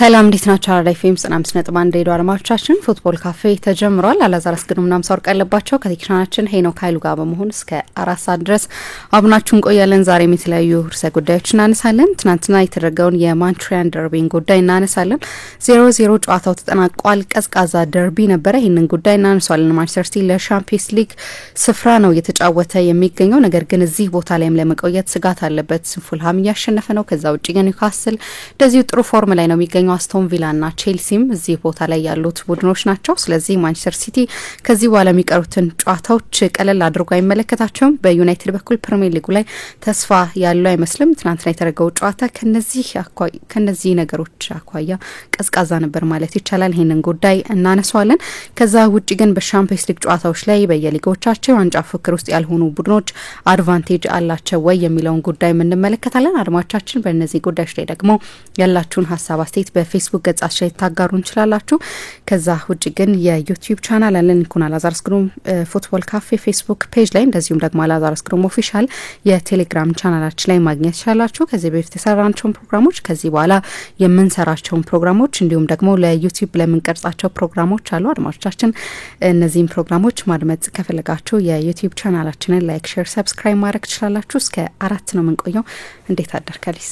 ሰላም እንዴት ናችሁ? አራዳ ኤፍኤም 95.1 ሬዲዮ አድማጮቻችን ፉትቦል ካፌ ተጀምሯል። አላዛር አስገዶምና ምሳወርቅ ያለባቸው ከቴክኒሻናችን ሄኖክ ኃይሉ ጋር በመሆን እስከ 4 ሰዓት ድረስ አብናችሁን ቆያለን። ዛሬም የተለያዩ ርዕሰ ጉዳዮችን እናነሳለን። ትናንትና የተደረገውን የማንትሪያን ደርቢን ጉዳይ እናነሳለን። 0-0 ጨዋታው ተጠናቋል። ቀዝቃዛ ደርቢ ነበረ። ይህንን ጉዳይ እናነሳለን። ማንቸስተር ሲቲ ለሻምፒየንስ ሊግ ስፍራ ነው የተጫወተ የሚገኘው። ነገር ግን እዚህ ቦታ ላይም ለመቆየት ስጋት አለበት። ፉልሃም እያሸነፈ ነው። ከዛ ውጪ ግን ኒውካስል እንደዚሁ ጥሩ ፎርም ላይ ነው የሚገኘው። አስቶን ቪላና ቼልሲም እዚህ ቦታ ላይ ያሉት ቡድኖች ናቸው። ስለዚህ ማንቸስተር ሲቲ ከዚህ በኋላ የሚቀሩትን ጨዋታዎች ቀለል አድርጎ አይመለከታቸውም። በዩናይትድ በኩል ፕሪሚየር ሊጉ ላይ ተስፋ ያለው አይመስልም። ትናንትና የተደረገው ጨዋታ ከነዚህ ነገሮች አኳያ ቀዝቃዛ ነበር ማለት ይቻላል። ይሄንን ጉዳይ እናነሳዋለን። ከዛ ውጪ ግን በሻምፒየንስ ሊግ ጨዋታዎች ላይ በየሊጎቻቸው ዋንጫ ፍክር ውስጥ ያልሆኑ ቡድኖች አድቫንቴጅ አላቸው ወይ የሚለውን ጉዳይ እንመለከታለን። አድማጮቻችን በእነዚህ ጉዳዮች ላይ ደግሞ ያላችሁን ሀሳብ አስተያየት በፌስቡክ ገጻችን ላይ ታጋሩ እንችላላችሁ። ከዛ ውጪ ግን የዩቲዩብ ቻናል አለን እንኩና አላዛር አስገዶም ፉትቦል ካፌ ፌስቡክ ፔጅ ላይ እንደዚሁም ደግሞ አላዛር አስገዶም ኦፊሻል የቴሌግራም ቻናላችን ላይ ማግኘት ይችላላችሁ። ከዚህ በፊት የሰራናቸውን ፕሮግራሞች ከዚህ በኋላ የምንሰራቸውን ፕሮግራሞች እንዲሁም ደግሞ ለዩቲዩብ ለምንቀርጻቸው ፕሮግራሞች አሉ። አድማጮቻችን እነዚህን ፕሮግራሞች ማድመጥ ከፈለጋችሁ የዩቲዩብ ቻናላችንን ላይክ፣ ሼር፣ ሰብስክራይብ ማድረግ ትችላላችሁ። እስከ 4 ነው የምንቆየው። እንዴት አደርካሊስ?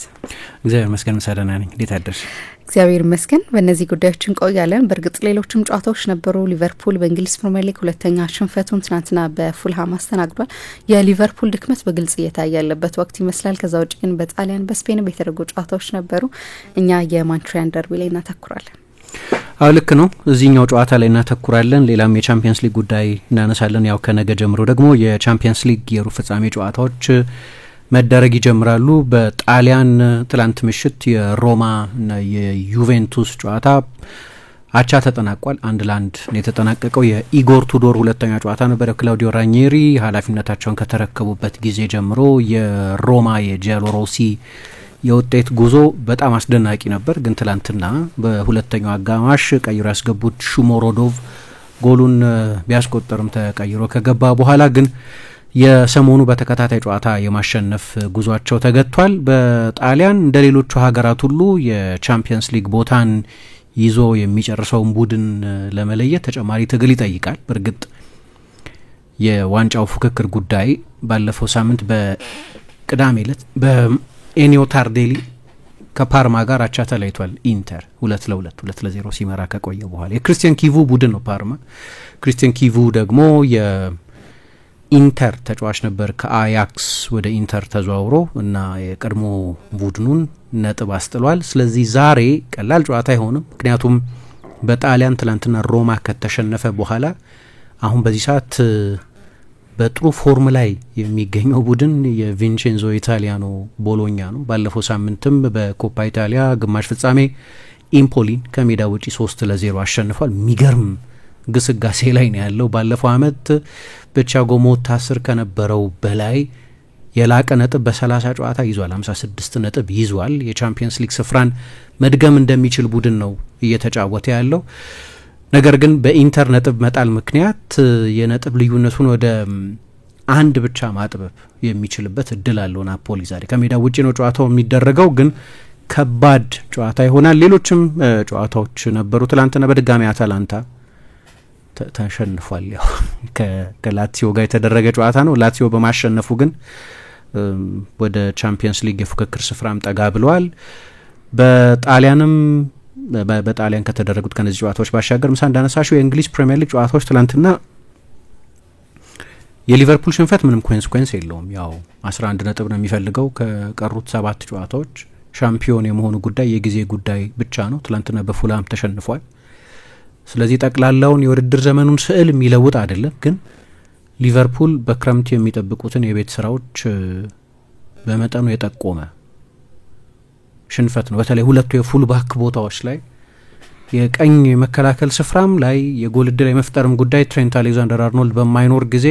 እግዚአብሔር ይመስገን ሰላም ነኝ። እንዴት አደርሽ? እግዚአብሔር ይመስገን። በእነዚህ ጉዳዮች እንቆያለን። በእርግጥ ሌሎችም ጨዋታዎች ነበሩ። ሊቨርፑል በእንግሊዝ ፕሪሚየር ሊግ ሁለተኛ ሽንፈቱን ትናንትና በፉልሃም አስተናግዷል። የሊቨርፑል ድክመት በግልጽ እየታየ ያለበት ወቅት ይመስላል። ከዛ ውጭ ግን በጣሊያን በስፔን የተደረጉ ጨዋታዎች ነበሩ። እኛ የማንትሪያን ደርቢ ላይ እናተኩራለን። አዎ ልክ ነው። እዚህኛው ጨዋታ ላይ እናተኩራለን። ሌላም የቻምፒየንስ ሊግ ጉዳይ እናነሳለን። ያው ከነገ ጀምሮ ደግሞ የቻምፒየንስ ሊግ የሩብ ፍጻሜ ጨዋታዎች መደረግ ይጀምራሉ። በጣሊያን ትላንት ምሽት የሮማ እና የዩቬንቱስ ጨዋታ አቻ ተጠናቋል። 1-1 ነው የተጠናቀቀው። የኢጎር ቱዶር ሁለተኛ ጨዋታ ነበር። ክላውዲዮ ራኒሪ ኃላፊነታቸውን ከተረከቡበት ጊዜ ጀምሮ የሮማ የጂያሎሮሲ የውጤት ጉዞ በጣም አስደናቂ ነበር። ግን ትላንትና በሁለተኛው አጋማሽ ቀይሮ ያስገቡት ሹሞሮዶቭ ጎሉን ቢያስቆጠርም ተቀይሮ ከገባ በኋላ ግን የሰሞኑ በተከታታይ ጨዋታ የማሸነፍ ጉዟቸው ተገቷል። በጣሊያን እንደ ሌሎቹ ሀገራት ሁሉ የቻምፒየንስ ሊግ ቦታን ይዞ የሚጨርሰውን ቡድን ለመለየት ተጨማሪ ትግል ይጠይቃል። በእርግጥ የዋንጫው ፉክክር ጉዳይ ባለፈው ሳምንት በቅዳሜ ዕለት በኤኒዮ ታርዴሊ ከፓርማ ጋር አቻ ተለይቷል። ኢንተር 2-0 ሲመራ ከቆየ በኋላ የክሪስቲያን ኪቩ ቡድን ነው ፓርማ። ክሪስቲያን ኪቩ ደግሞ ኢንተር ተጫዋች ነበር። ከአያክስ ወደ ኢንተር ተዘዋውሮ እና የቀድሞ ቡድኑን ነጥብ አስጥሏል። ስለዚህ ዛሬ ቀላል ጨዋታ አይሆንም። ምክንያቱም በጣሊያን ትላንትና ሮማ ከተሸነፈ በኋላ አሁን በዚህ ሰዓት በጥሩ ፎርም ላይ የሚገኘው ቡድን የቪንቼንዞ ኢታሊያኖ ቦሎኛ ነው። ባለፈው ሳምንትም በኮፓ ኢታሊያ ግማሽ ፍጻሜ ኢምፖሊን ከሜዳ ውጪ 3-0 አሸንፏል። የሚገርም ግስጋሴ ላይ ነው ያለው። ባለፈው አመት በቻጎ ሞታ ስር ከነበረው በላይ የላቀ ነጥብ በ30 ጨዋታ ይዟል። 56 ነጥብ ይዟል። የቻምፒየንስ ሊግ ስፍራን መድገም እንደሚችል ቡድን ነው እየተጫወተ ያለው። ነገር ግን በኢንተር ነጥብ መጣል ምክንያት የነጥብ ልዩነቱን ወደ 1 ብቻ ማጥበብ የሚችልበት እድል አለው። ናፖሊ ዛሬ ከሜዳ ውጪ ነው ጨዋታው የሚደረገው፣ ግን ከባድ ጨዋታ ይሆናል። ሌሎችም ጨዋታዎች ነበሩ። ትላንትና በድጋሚ አታላንታ ተሸንፏል። ያው ከላቲዮ ጋር የተደረገ ጨዋታ ነው። ላቲዮ በማሸነፉ ግን ወደ ቻምፒየንስ ሊግ የፉክክር ስፍራም ጠጋ ብለዋል። በጣሊያን ከተደረጉት ከነዚህ ጨዋታዎች ባሻገር ምሳ እንዳነሳሽው የእንግሊዝ ፕሪሚየር ሊግ ጨዋታዎች ትላንትና የሊቨርፑል ሽንፈት ምንም ኮንሲኩዌንስ የለውም። ያው 11 ነጥብ ነው የሚፈልገው ከቀሩት 7 ጨዋታዎች። ሻምፒዮን የመሆኑ ጉዳይ የጊዜ ጉዳይ ብቻ ነው። ትላንትና በፉልሃም ተሸንፏል። ስለዚህ ጠቅላላውን የውድድር ዘመኑን ስዕል የሚለውጥ አይደለም። ግን ሊቨርፑል በክረምት የሚጠብቁትን የቤት ስራዎች በመጠኑ የጠቆመ ሽንፈት ነው። በተለይ ሁለቱ የፉል ባክ ቦታዎች ላይ የቀኝ መከላከል ስፍራም ላይ የጎል ዕድል የመፍጠርም ጉዳይ ትሬንት አሌክዛንደር አርኖልድ በማይኖር ጊዜ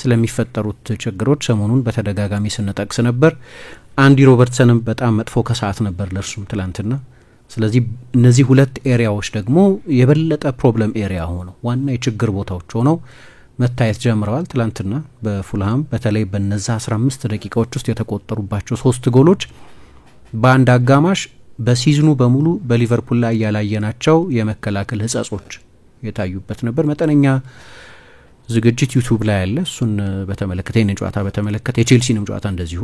ስለሚፈጠሩት ችግሮች ሰሞኑን በተደጋጋሚ ስንጠቅስ ነበር። አንዲ ሮበርትሰንም በጣም መጥፎ ከሰዓት ነበር ለእርሱም ትላንትና። ስለዚህ እነዚህ ሁለት ኤሪያዎች ደግሞ የበለጠ ፕሮብለም ኤሪያ ሆነው ዋና የችግር ቦታዎች ሆነው መታየት ጀምረዋል። ትላንትና በፉልሃም በተለይ በነዛ 15 ደቂቃዎች ውስጥ የተቆጠሩባቸው 3 ጎሎች በአንድ አጋማሽ በሲዝኑ በሙሉ በሊቨርፑል ላይ ያላየናቸው የመከላከል ህጸጾች የታዩበት ነበር። መጠነኛ ዝግጅት ዩቲዩብ ላይ ያለ እሱን በተመለከተ ይህንን ጨዋታ በተመለከተ የቼልሲንም ጨዋታ እንደዚሁ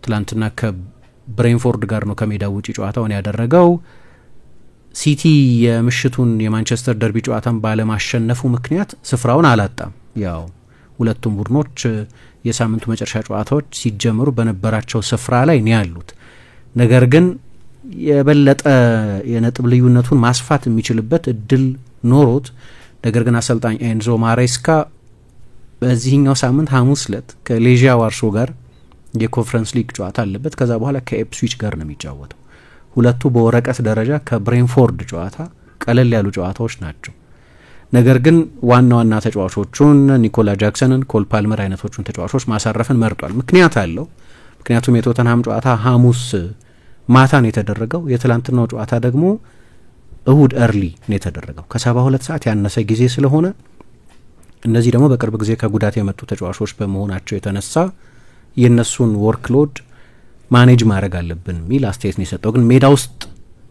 ትላንትና ከብሬንፎርድ ጋር ነው ከሜዳ ውጪ ጨዋታውን ያደረገው። ሲቲ የምሽቱን የማንቸስተር ደርቢ ጨዋታን ባለማሸነፉ ምክንያት ስፍራውን አላጣም። ያው ሁለቱም ቡድኖች የሳምንቱ መጨረሻ ጨዋታዎች ሲጀምሩ በነበራቸው ስፍራ ላይ ነው ያሉት። ነገር ግን የበለጠ የነጥብ ልዩነቱን ማስፋት የሚችልበት እድል ኖሮት፣ ነገር ግን አሰልጣኝ ኤንዞ ማሬስካ በዚህኛው ሳምንት ሐሙስ ዕለት ከሌዥያ ዋርሶ ጋር የኮንፈረንስ ሊግ ጨዋታ አለበት። ከዛ በኋላ ከኤፕስዊች ጋር ነው የሚጫወተው። ሁለቱ በወረቀት ደረጃ ከብሬንፎርድ ጨዋታ ቀለል ያሉ ጨዋታዎች ናቸው። ነገር ግን ዋና ዋና ተጫዋቾቹን ኒኮላ ጃክሰንን፣ ኮል ፓልመር አይነቶቹን ተጫዋቾች ማሳረፍን መርጧል። ምክንያት አለው። ምክንያቱም የቶተንሃም ጨዋታ ሐሙስ ማታ ነው የተደረገው። የትላንትናው ጨዋታ ደግሞ እሁድ እርሊ ነው የተደረገው። ከ72 ሰዓት ያነሰ ጊዜ ስለሆነ እነዚህ ደግሞ በቅርብ ጊዜ ከጉዳት የመጡ ተጫዋቾች በመሆናቸው የተነሳ የእነሱን ወርክሎድ ማኔጅ ማድረግ አለብን የሚል አስተያየት ነው የሰጠው። ግን ሜዳ ውስጥ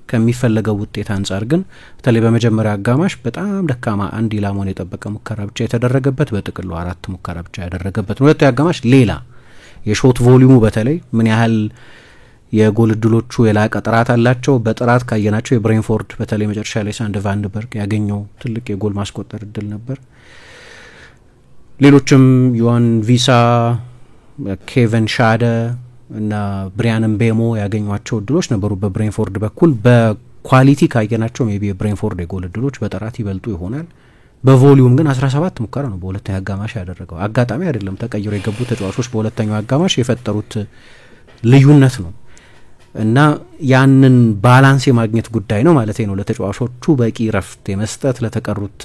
ከሚፈለገው ውጤት አንጻር ግን በተለይ በመጀመሪያ አጋማሽ በጣም ደካማ አንድ ኢላማውን የጠበቀ ሙከራ ብቻ የተደረገበት፣ በጥቅሉ 4 ሙከራ ብቻ ያደረገበት። ሁለተኛ አጋማሽ ሌላ የሾት ቮሊዩሙ በተለይ ምን ያህል የጎል እድሎቹ የላቀ ጥራት አላቸው። በጥራት ካየናቸው የብሬንፎርድ በተለይ መጨረሻ ላይ ሳንድ ቫንደበርግ ያገኘው ትልቅ የጎል ማስቆጠር እድል ነበር። ሌሎችም ዮዋን ቪሳ፣ ኬቨን ሻደ እና ብሪያን ምቤሞ ያገኟቸው እድሎች ነበሩ በብሬንፎርድ በኩል። በኳሊቲ ካየናቸው ሜቢ የብሬንፎርድ የጎል እድሎች በጥራት ይበልጡ ይሆናል። በቮሊዩም ግን 17 ሙከራ ነው በሁለተኛው አጋማሽ ያደረገው። አጋጣሚ አይደለም። ተቀይሮ የገቡ ተጫዋቾች በሁለተኛው አጋማሽ የፈጠሩት ልዩነት ነው እና ያንን ባላንስ የማግኘት ጉዳይ ነው ማለት ነው። ለተጫዋቾቹ በቂ ረፍት የመስጠት፣ ለተቀሩት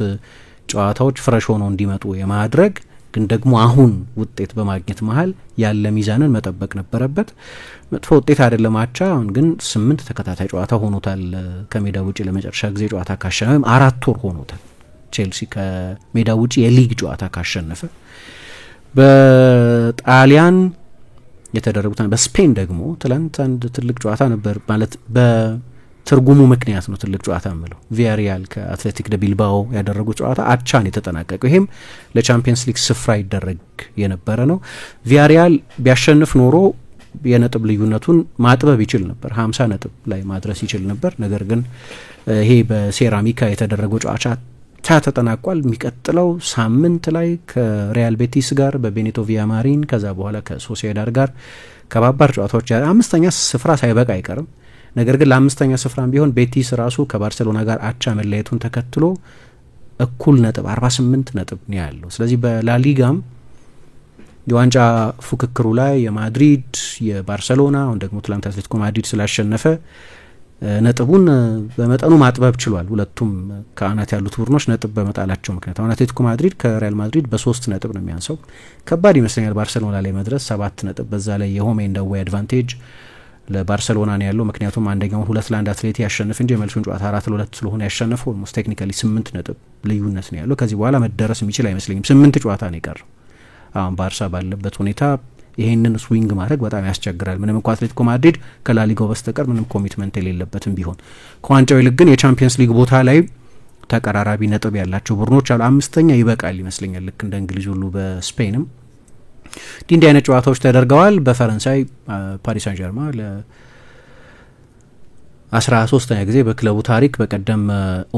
ጨዋታዎች ፍረሽ ሆነው እንዲመጡ የማድረግ፣ ግን ደግሞ አሁን ውጤት በማግኘት መሀል ያለ ሚዛንን መጠበቅ ነበረበት። መጥፎ ውጤት አይደለም አቻ። አሁን ግን 8 ተከታታይ ጨዋታ ሆኖታል ከሜዳ ውጪ ለመጨረሻ ጊዜ ጨዋታ ካሸነፈ 4 ወር ሆኖታል። ቼልሲ ከሜዳ ውጪ የሊግ ጨዋታ ካሸነፈ። በጣሊያን የተደረጉት በስፔን ደግሞ ትላንት አንድ ትልቅ ጨዋታ ነበር። ማለት በትርጉሙ ምክንያት ነው ትልቅ ጨዋታ የምለው። ቪያሪያል ከአትሌቲክ ደ ቢልባኦ ያደረጉት ጨዋታ አቻን የተጠናቀቀው። ይሄም ለቻምፒየንስ ሊግ ስፍራ ይደረግ የነበረ ነው። ቪያሪያል ቢያሸንፍ ኖሮ የነጥብ ልዩነቱን ማጥበብ ይችል ነበር፣ 50 ነጥብ ላይ ማድረስ ይችል ነበር። ነገር ግን ይሄ በሴራሚካ የተደረገው ጨዋታ ተጠናቋል። የሚቀጥለው ሳምንት ላይ ከሪያል ቤቲስ ጋር በቤኔቶ ቪያማሪን፣ ከዛ በኋላ ከሶሲዳድ ጋር ከባባር ጨዋታዎች 5ኛ ስፍራ ሳይበቃ አይቀርም። ነገር ግን ለ5ኛ ስፍራም ቢሆን ቤቲስ ራሱ ከባርሴሎና ጋር አቻ መለየቱን ተከትሎ እኩል ነጥብ 48 ነጥብ ነው ያለው። ስለዚህ በላሊጋም የዋንጫ ፉክክሩ ላይ የማድሪድ የባርሴሎና፣ አሁን ደግሞ ትላንት አትሌቲኮ ማድሪድ ስላሸነፈ ነጥቡን በመጠኑ ማጥበብ ችሏል። ሁለቱም ከአናት ያሉት ቡድኖች ነጥብ በመጣላቸው ምክንያት አሁን አትሌቲኮ ማድሪድ ከሪያል ማድሪድ በ3 ነጥብ ነው የሚያንሰው። ከባድ ይመስለኛል ባርሴሎና ላይ መድረስ 7 ነጥብ። በዛ ላይ የሆም ኤንድ አዌይ አድቫንቴጅ ለባርሴሎና ነው ያለው። ምክንያቱም አንደኛውን 2-1 አትሌቲ ያሸንፍ እንጂ የመልሱን ጨዋታ 4-2 ስለሆነ ያሸነፈው ኦልሞስት ቴክኒካሊ 8 ነጥብ ልዩነት ነው ያለው። ከዚህ በኋላ መደረስ የሚችል አይመስለኝም። 8 ጨዋታ ነው የቀረው። አሁን ባርሳ ባለበት ሁኔታ ይሄንን ስዊንግ ማድረግ በጣም ያስቸግራል። ምንም እንኳን አትሌቲኮ ማድሪድ ከላሊጋው በስተቀር ምንም ኮሚትመንት የሌለበትም ቢሆን ከዋንጫው ይልቅ ግን የቻምፒየንስ ሊግ ቦታ ላይ ተቀራራቢ ነጥብ ያላቸው ቡድኖች አሉ። 5ኛ ይበቃል ይመስለኛል። ልክ እንደ እንግሊዝ ሁሉ በስፔንም እንዲህ አይነት ጨዋታዎች ተደርገዋል። በፈረንሳይ ፓሪስ ሳን ጀርማ ለ13ኛ ጊዜ በክለቡ ታሪክ በቀደም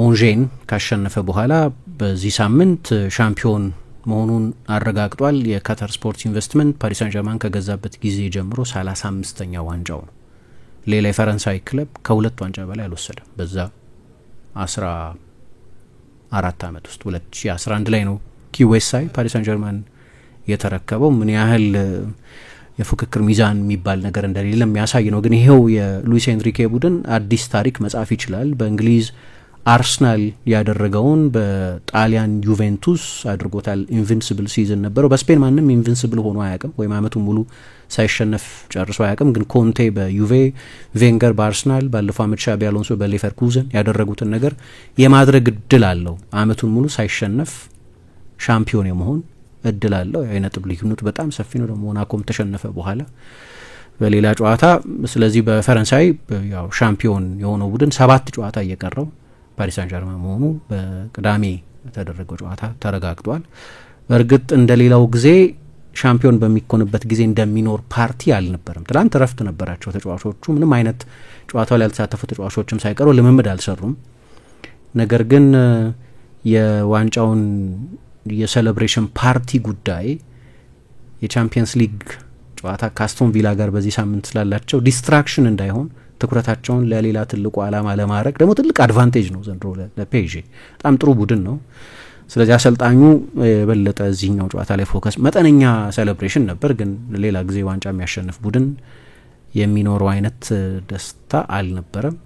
ኦንዤን ካሸነፈ በኋላ በዚህ ሳምንት ሻምፒዮን መሆኑን አረጋግጧል። የካታር ስፖርት ኢንቨስትመንት ፓሪስ ሳን ጀርማን ከገዛበት ጊዜ ጀምሮ 35ኛ ዋንጫው ነው። ሌላ የፈረንሳይ ክለብ ከ2 ዋንጫ በላይ አልወሰደም በዛ 14 ዓመት ውስጥ። 2011 ላይ ነው ኪዌሳይ ፓሪስ ሳን ጀርማን የተረከበው። ምን ያህል የፉክክር ሚዛን የሚባል ነገር እንደሌለ የሚያሳይ ነው። ግን ይሄው የሉዊስ ኤንሪኬ ቡድን አዲስ ታሪክ መጻፍ ይችላል። በእንግሊዝ አርሰናል ያደረገውን በጣሊያን ዩቬንቱስ አድርጎታል። ኢንቪንሲብል ሲዝን ነበረው። በስፔን ማንም ኢንቪንሲብል ሆኖ አያውቅም፣ ወይም አመቱን ሙሉ ሳይሸነፍ ጨርሶ አያውቅም። ግን ኮንቴ በዩቬ፣ ቬንገር በአርሰናል፣ ባለፈው አመት ሻቢ አሎንሶ በሌቨርኩዘን ያደረጉትን ነገር የማድረግ እድል አለው። አመቱን ሙሉ ሳይሸነፍ ሻምፒዮን የመሆን እድል አለው። የነጥብ ልዩነቱ በጣም ሰፊ ነው። ደግሞ ሞናኮም ተሸነፈ በኋላ በሌላ ጨዋታ ስለዚህ በፈረንሳይ ያው ሻምፒዮን የሆነው ቡድን 7 ጨዋታ እየቀረው ፓሪስ ሳን ዠርማን መሆኑ በቅዳሜ የተደረገው ጨዋታ ተረጋግጧል። በእርግጥ እንደሌላው ጊዜ ሻምፒዮን በሚኮንበት ጊዜ እንደሚኖር ፓርቲ አልነበረም። ትላንት እረፍት ነበራቸው ተጫዋቾቹ። ምንም አይነት ጨዋታው ላይ ያልተሳተፉ ተጫዋቾችም ሳይቀሩ ልምምድ አልሰሩም። ነገር ግን የዋንጫውን የሴሌብሬሽን ፓርቲ ጉዳይ የቻምፒየንስ ሊግ ጨዋታ ካስቶን ቪላ ጋር በዚህ ሳምንት ስላላቸው ዲስትራክሽን እንዳይሆን ትኩረታቸውን ለሌላ ትልቁ ዓላማ ለማድረግ ደግሞ ትልቅ አድቫንቴጅ ነው ዘንድሮ ለፔዤ። በጣም ጥሩ ቡድን ነው። ስለዚህ አሰልጣኙ የበለጠ እዚህኛው ጨዋታ ላይ ፎከስ መጠነኛ ሴሌብሬሽን ነበር፣ ግን ሌላ ጊዜ ዋንጫ የሚያሸንፍ ቡድን የሚኖረው አይነት ደስታ አልነበረም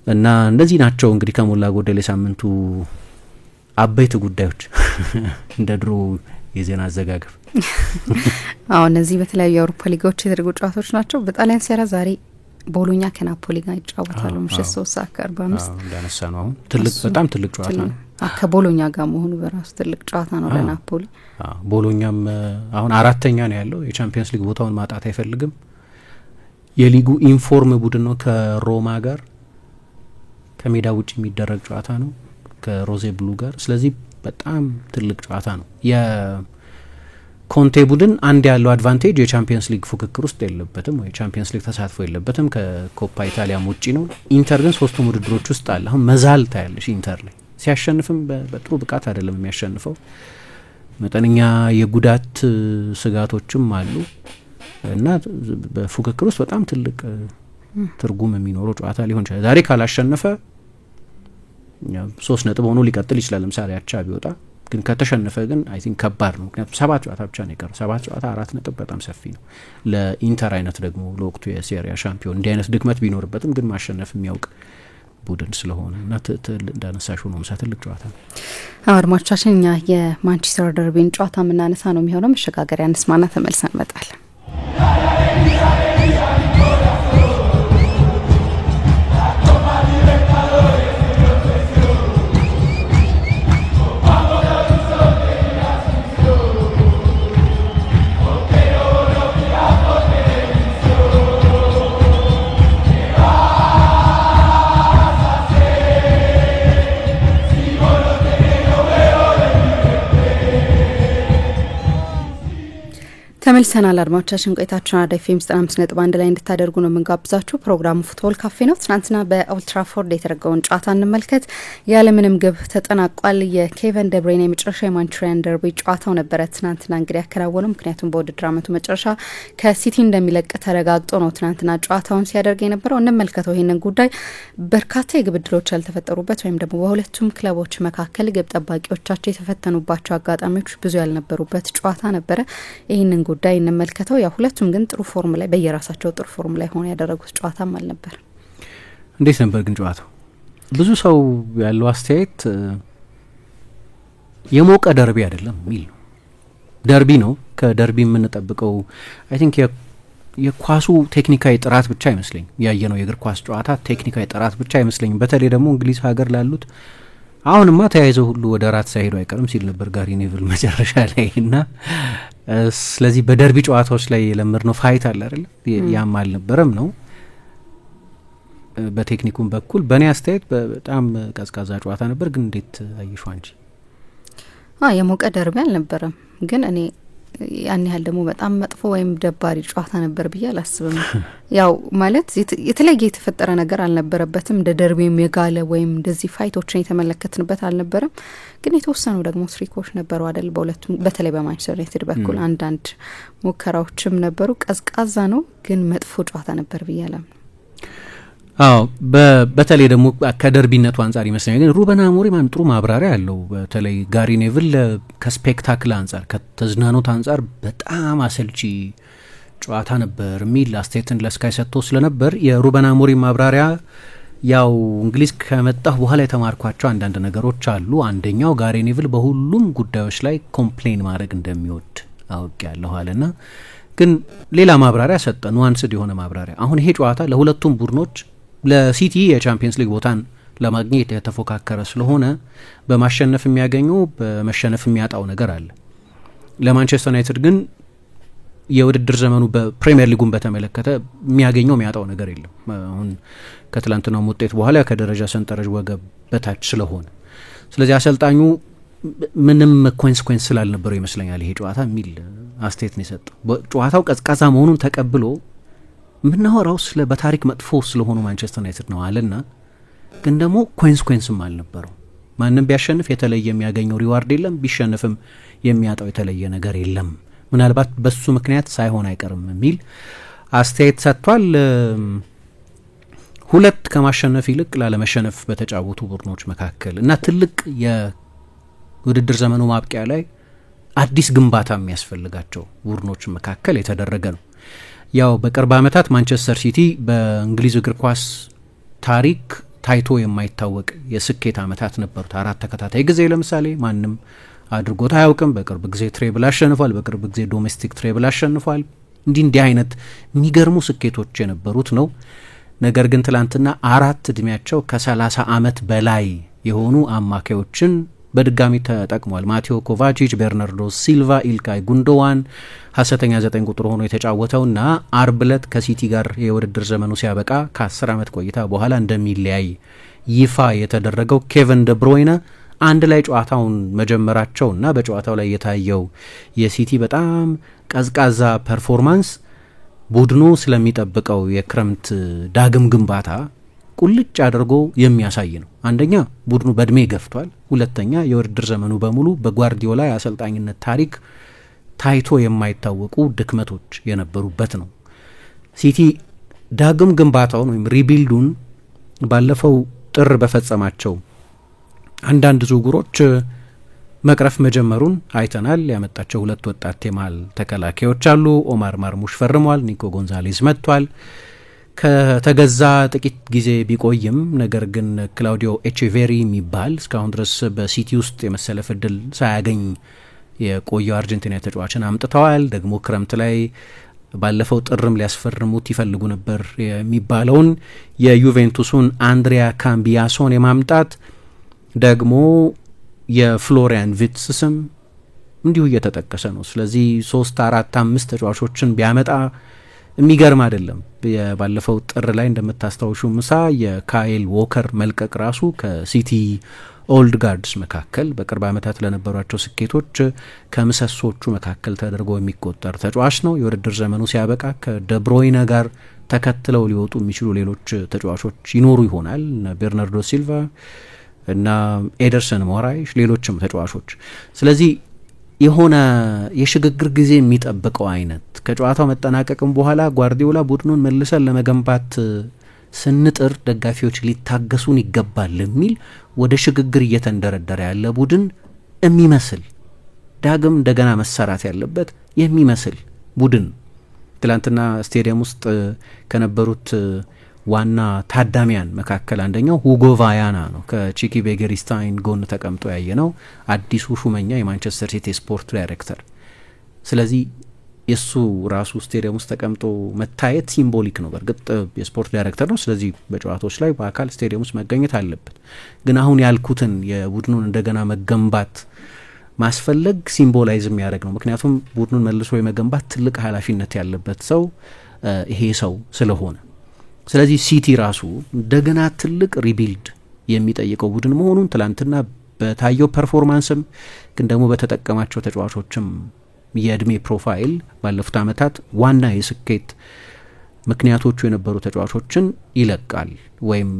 እና እንደዚህ ናቸው እንግዲህ ከሞላ ጎደል የሳምንቱ አበይት ጉዳዮች እንደ ድሮ የዜና አዘጋገብ። አሁን እነዚህ በተለያዩ የአውሮፓ ሊጋዎች የተደረጉ ጨዋታዎች ናቸው። በጣሊያን ሴራ ዛሬ ቦሎኛ ከናፖሊ ጋር ይጫወታሉ ምሽት 3:45 እንዳነሳ ነው። አሁን ትልቅ በጣም ትልቅ ጨዋታ ነው። ከቦሎኛ ጋር መሆኑ በራሱ ትልቅ ጨዋታ ነው ለናፖሊ። ቦሎኛም አሁን 4ኛ ነው ያለው። የቻምፒየንስ ሊግ ቦታውን ማጣት አይፈልግም። የሊጉ ኢንፎርም ቡድን ነው ከሮማ ጋር ከሜዳ ውጭ የሚደረግ ጨዋታ ነው ከሮዜ ብሉ ጋር። ስለዚህ በጣም ትልቅ ጨዋታ ነው። የኮንቴ ቡድን አንድ ያለው አድቫንቴጅ የቻምፒየንስ ሊግ ፉክክር ውስጥ የለበትም ወይ ቻምፒየንስ ሊግ ተሳትፎ የለበትም። ከኮፓ ኢታሊያም ውጪ ነው። ኢንተር ግን 3ቱም ውድድሮች ውስጥ አለ። አሁን መዛል ታያለሽ ኢንተር ላይ ሲያሸንፍም በጥሩ ብቃት አይደለም የሚያሸንፈው። መጠነኛ የጉዳት ስጋቶችም አሉ እና በፉክክር ውስጥ በጣም ትልቅ ትርጉም የሚኖረው ጨዋታ ሊሆን ይችላል። ዛሬ ካላሸነፈ 3 ነጥብ ሆኖ ሊቀጥል ይችላል ለምሳሌ አቻ ቢወጣ። ግን ከተሸነፈ ግን አይ ቲንክ ከባድ ነው። ምክንያቱም 7 ጨዋታ ብቻ ነው የቀረው። 7 ጨዋታ 4 ነጥብ በጣም ሰፊ ነው። ለኢንተር አይነት ደግሞ ለወቅቱ የሴሪያ ሻምፒዮን እንዲህ አይነት ድክመት ቢኖርበትም ግን ማሸነፍ የሚያውቅ ቡድን ስለሆነ እና እንዳነሳሹ ነው ምሳ ትልቅ ጨዋታ ነው። አድማጮቻችን እኛ የማንቸስተር ደርቢን ጨዋታ የምናነሳ ነው የሚሆነው። መሸጋገሪያ እንስማና ተመልሰን እንመጣለን። ተመልሰናል። አድማጮቻችን ቆይታችሁን አራዳ ኤፍኤም 95.1 ላይ እንድታደርጉ ነው የምንጋብዛችሁ። ፕሮግራሙ ፉትቦል ካፌ ነው። ትናንትና በኦልድ ትራፎርድ የተደረገውን ጨዋታ እንመልከት። ያለምንም ግብ ተጠናቋል። የኬቨን ደብሬን የመጨረሻ የማንቹሪያን ደርቢ ጨዋታው ነበረ ትናንትና እንግዲህ ያከናወነው። ምክንያቱም በውድድር ዓመቱ መጨረሻ ከሲቲ እንደሚለቅ ተረጋግጦ ነው ትናንትና ጨዋታውን ሲያደርግ የነበረው። እንመልከተው ይህንን ጉዳይ። በርካታ የግብ ዕድሎች ያልተፈጠሩበት ወይም ደግሞ በሁለቱም ክለቦች መካከል ግብ ጠባቂዎቻቸው የተፈተኑባቸው አጋጣሚዎች ብዙ ያልነበሩበት ጨዋታ ነበረ። ይህንን ጉዳይ እንመልከተው። ያ ሁለቱም ግን ጥሩ ፎርም ላይ በየራሳቸው ጥሩ ፎርም ላይ ሆነ ያደረጉት ጨዋታም አልነበር። እንዴት ነበር ግን ጨዋታው? ብዙ ሰው ያለው አስተያየት የሞቀ ደርቢ አይደለም የሚል ነው። ደርቢ ነው። ከደርቢ የምንጠብቀው አይ ቲንክ የኳሱ ቴክኒካዊ ጥራት ብቻ አይመስለኝ። ያየነው የእግር ኳስ ጨዋታ ቴክኒካዊ ጥራት ብቻ አይመስለኝ። በተለይ ደግሞ እንግሊዝ ሀገር ላሉት አሁንማ ተያይዘው ሁሉ ወደ ራት ሳይሄዱ አይቀርም ሲል ነበር ጋሪ ኔቭል መጨረሻ ላይ እና ስለዚህ በደርቢ ጨዋታዎች ላይ የለመድነው ፋይት አለ አይደል? ያም አልነበረም ነው። በቴክኒኩም በኩል በእኔ አስተያየት በጣም ቀዝቃዛ ጨዋታ ነበር። ግን እንዴት አየሽው አንቺ? የሞቀ ደርቢ አልነበረም። ግን እኔ ያን ያህል ደግሞ በጣም መጥፎ ወይም ደባሪ ጨዋታ ነበር ብዬ አላስብም። ያው ማለት የተለየ የተፈጠረ ነገር አልነበረበትም። እንደ ደርቢም የጋለ ወይም እንደዚህ ፋይቶችን የተመለከትንበት አልነበረም። ግን የተወሰኑ ደግሞ ትሪኮች ነበሩ አይደል? በሁለቱም በተለይ በማንቸስተር ዩናይትድ በኩል አንዳንድ ሙከራዎችም ነበሩ። ቀዝቃዛ ነው ግን መጥፎ ጨዋታ ነበር ብዬ አላምንም። በተለይ ደግሞ ከደርቢነቱ አንጻር ይመስለኛል። ግን ሩበን አሞሪም ጥሩ ማብራሪያ አለው። በተለይ ጋሪ ኔቭል ከስፔክታክል አንጻር ከተዝናኖት አንጻር በጣም አሰልቺ ጨዋታ ነበር የሚል አስተያየትን ለስካይ ሰጥቶ ስለነበር የሩበን አሞሪም ማብራሪያ ያው እንግሊዝ ከመጣሁ በኋላ የተማርኳቸው አንዳንድ ነገሮች አሉ። አንደኛው ጋሪ ኔቭል በሁሉም ጉዳዮች ላይ ኮምፕሌን ማድረግ እንደሚወድ አውቄያለሁ አለና ግን ሌላ ማብራሪያ ሰጠ። ኑዋንስድ የሆነ ማብራሪያ። አሁን ይሄ ጨዋታ ለሁለቱም ቡድኖች ለሲቲ የቻምፒየንስ ሊግ ቦታን ለማግኘት የተፎካከረ ስለሆነ በማሸነፍ የሚያገኘው በመሸነፍ የሚያጣው ነገር አለ። ለማንቸስተር ዩናይትድ ግን የውድድር ዘመኑ በፕሪሚየር ሊጉን በተመለከተ የሚያገኘው የሚያጣው ነገር የለም። አሁን ከትላንትናው ውጤት በኋላ ከደረጃ ሰንጠረዥ ወገብ በታች ስለሆነ ስለዚህ አሰልጣኙ ምንም ኮንሲኩዌንስ ስላልነበረው ይመስለኛል ይሄ ጨዋታ የሚል አስተያየት ነው የሰጠው። ጨዋታው ቀዝቃዛ መሆኑን ተቀብሎ ምናወራው ስለ በታሪክ መጥፎ ስለሆኑ ማንቸስተር ዩናይትድ ነው አለና ግን ደግሞ ኮንሲኩዌንስም አልነበረው። ማንም ቢያሸንፍ የተለየ የሚያገኘው ሪዋርድ የለም፣ ቢሸንፍም የሚያጣው የተለየ ነገር የለም፣ ምናልባት በሱ ምክንያት ሳይሆን አይቀርም የሚል አስተያየት ሰጥቷል። ሁለት ከማሸነፍ ይልቅ ላለመሸነፍ በተጫወቱ ቡድኖች መካከል እና ትልቅ የውድድር ዘመኑ ማብቂያ ላይ አዲስ ግንባታ የሚያስፈልጋቸው ቡድኖች መካከል የተደረገ ነው። ያው በቅርብ ዓመታት ማንቸስተር ሲቲ በእንግሊዝ እግር ኳስ ታሪክ ታይቶ የማይታወቅ የስኬት ዓመታት ነበሩት። 4 ተከታታይ ጊዜ ለምሳሌ ማንም አድርጎት አያውቅም። በቅርብ ጊዜ ትሬብል አሸንፏል፣ በቅርብ ጊዜ ዶሜስቲክ ትሬብል አሸንፏል። እንዲህ አይነት የሚገርሙ ስኬቶች የነበሩት ነው። ነገር ግን ትላንትና 4 እድሜያቸው ከ30 ዓመት በላይ የሆኑ አማካዮችን በድጋሚ ተጠቅሟል። ማቴዎ ኮቫቺች፣ ቤርናርዶ ሲልቫ፣ ኢልካይ ጉንዶዋን ሀሰተኛ 9 ቁጥር ሆኖ የተጫወተውና አርብ ዕለት ከሲቲ ጋር የውድድር ዘመኑ ሲያበቃ ከ10 ዓመት ቆይታ በኋላ እንደሚለያይ ይፋ የተደረገው ኬቨን ደብሮይነ አንድ ላይ ጨዋታውን መጀመራቸውና በጨዋታው ላይ የታየው የሲቲ በጣም ቀዝቃዛ ፐርፎርማንስ ቡድኑ ስለሚጠብቀው የክረምት ዳግም ግንባታ ቁልጭ አድርጎ የሚያሳይ ነው። አንደኛ ቡድኑ በእድሜ ገፍቷል፣ ሁለተኛ የውድድር ዘመኑ በሙሉ በጓርዲዮላ የአሰልጣኝነት ታሪክ ታይቶ የማይታወቁ ድክመቶች የነበሩበት ነው። ሲቲ ዳግም ግንባታውን ወይም ሪቢልዱን ባለፈው ጥር በፈጸማቸው አንዳንድ ዝውውሮች መቅረፍ መጀመሩን አይተናል። ያመጣቸው 2 ወጣት የመሃል ተከላካዮች አሉ። ኦማር ማርሙሽ ፈርሟል፣ ኒኮ ጎንዛሌዝ መጥቷል። ከተገዛ ጥቂት ጊዜ ቢቆይም ነገር ግን ክላውዲዮ ኤቼቬሪ የሚባል እስካሁን ድረስ በሲቲ ውስጥ የመሰለፍ እድል ሳያገኝ የቆየው አርጀንቲና ተጫዋችን አምጥተዋል። ደግሞ ክረምት ላይ ባለፈው ጥርም ሊያስፈርሙት ይፈልጉ ነበር የሚባለውን የዩቬንቱሱን አንድሪያ ካምቢያሶን የማምጣት ደግሞ የፍሎሪያን ቪትስ ስም እንዲሁ እየተጠቀሰ ነው። ስለዚህ 3 4 5 ተጫዋቾችን ቢያመጣ የሚገርም አይደለም። ባለፈው ጥር ላይ እንደምታስታውሹ ምሳ የካይል ዎከር መልቀቅ ራሱ ከሲቲ ኦልድ ጋርድስ መካከል በቅርብ ዓመታት ለነበሯቸው ስኬቶች ከምሰሶቹ መካከል ተደርጎ የሚቆጠር ተጫዋች ነው። የውድድር ዘመኑ ሲያበቃ ከደብሮይነ ጋር ተከትለው ሊወጡ የሚችሉ ሌሎች ተጫዋቾች ይኖሩ ይሆናል፣ ቤርናርዶ ሲልቫ እና ኤደርሰን ሞራይሽ፣ ሌሎችም ተጫዋቾች። ስለዚህ የሆነ የሽግግር ጊዜ የሚጠብቀው አይነት ከጨዋታው መጠናቀቅም በኋላ ጓርዲዮላ ቡድኑን መልሰን ለመገንባት ስንጥር ደጋፊዎች ሊታገሱን ይገባል የሚል ወደ ሽግግር እየተንደረደረ ያለ ቡድን የሚመስል ዳግም እንደገና መሰራት ያለበት የሚመስል ቡድን ትላንትና ስቴዲየም ውስጥ ከነበሩት ዋና ታዳሚያን መካከል አንደኛው ሁጎ ቫያና ነው። ከቺኪ ቤጌሪስታይን ጎን ተቀምጦ ያየ ነው፣ አዲሱ ሹመኛ የማንቸስተር ሲቲ ስፖርት ዳይሬክተር። ስለዚህ የሱ ራሱ ስቴዲየም ውስጥ ተቀምጦ መታየት ሲምቦሊክ ነው። በእርግጥ የስፖርት ዳይሬክተር ነው፣ ስለዚህ በጨዋታዎች ላይ በአካል ስቴዲየም ውስጥ መገኘት አለበት። ግን አሁን ያልኩትን የቡድኑን እንደገና መገንባት ማስፈለግ ሲምቦላይዝ የሚያደርግ ነው። ምክንያቱም ቡድኑን መልሶ የመገንባት ትልቅ ኃላፊነት ያለበት ሰው ይሄ ሰው ስለሆነ ስለዚህ ሲቲ ራሱ እንደገና ትልቅ ሪቢልድ የሚጠይቀው ቡድን መሆኑን ትላንትና በታየው ፐርፎርማንስም ግን ደግሞ በተጠቀማቸው ተጫዋቾችም የእድሜ ፕሮፋይል ባለፉት ዓመታት ዋና የስኬት ምክንያቶቹ የነበሩ ተጫዋቾችን ይለቃል። ወይም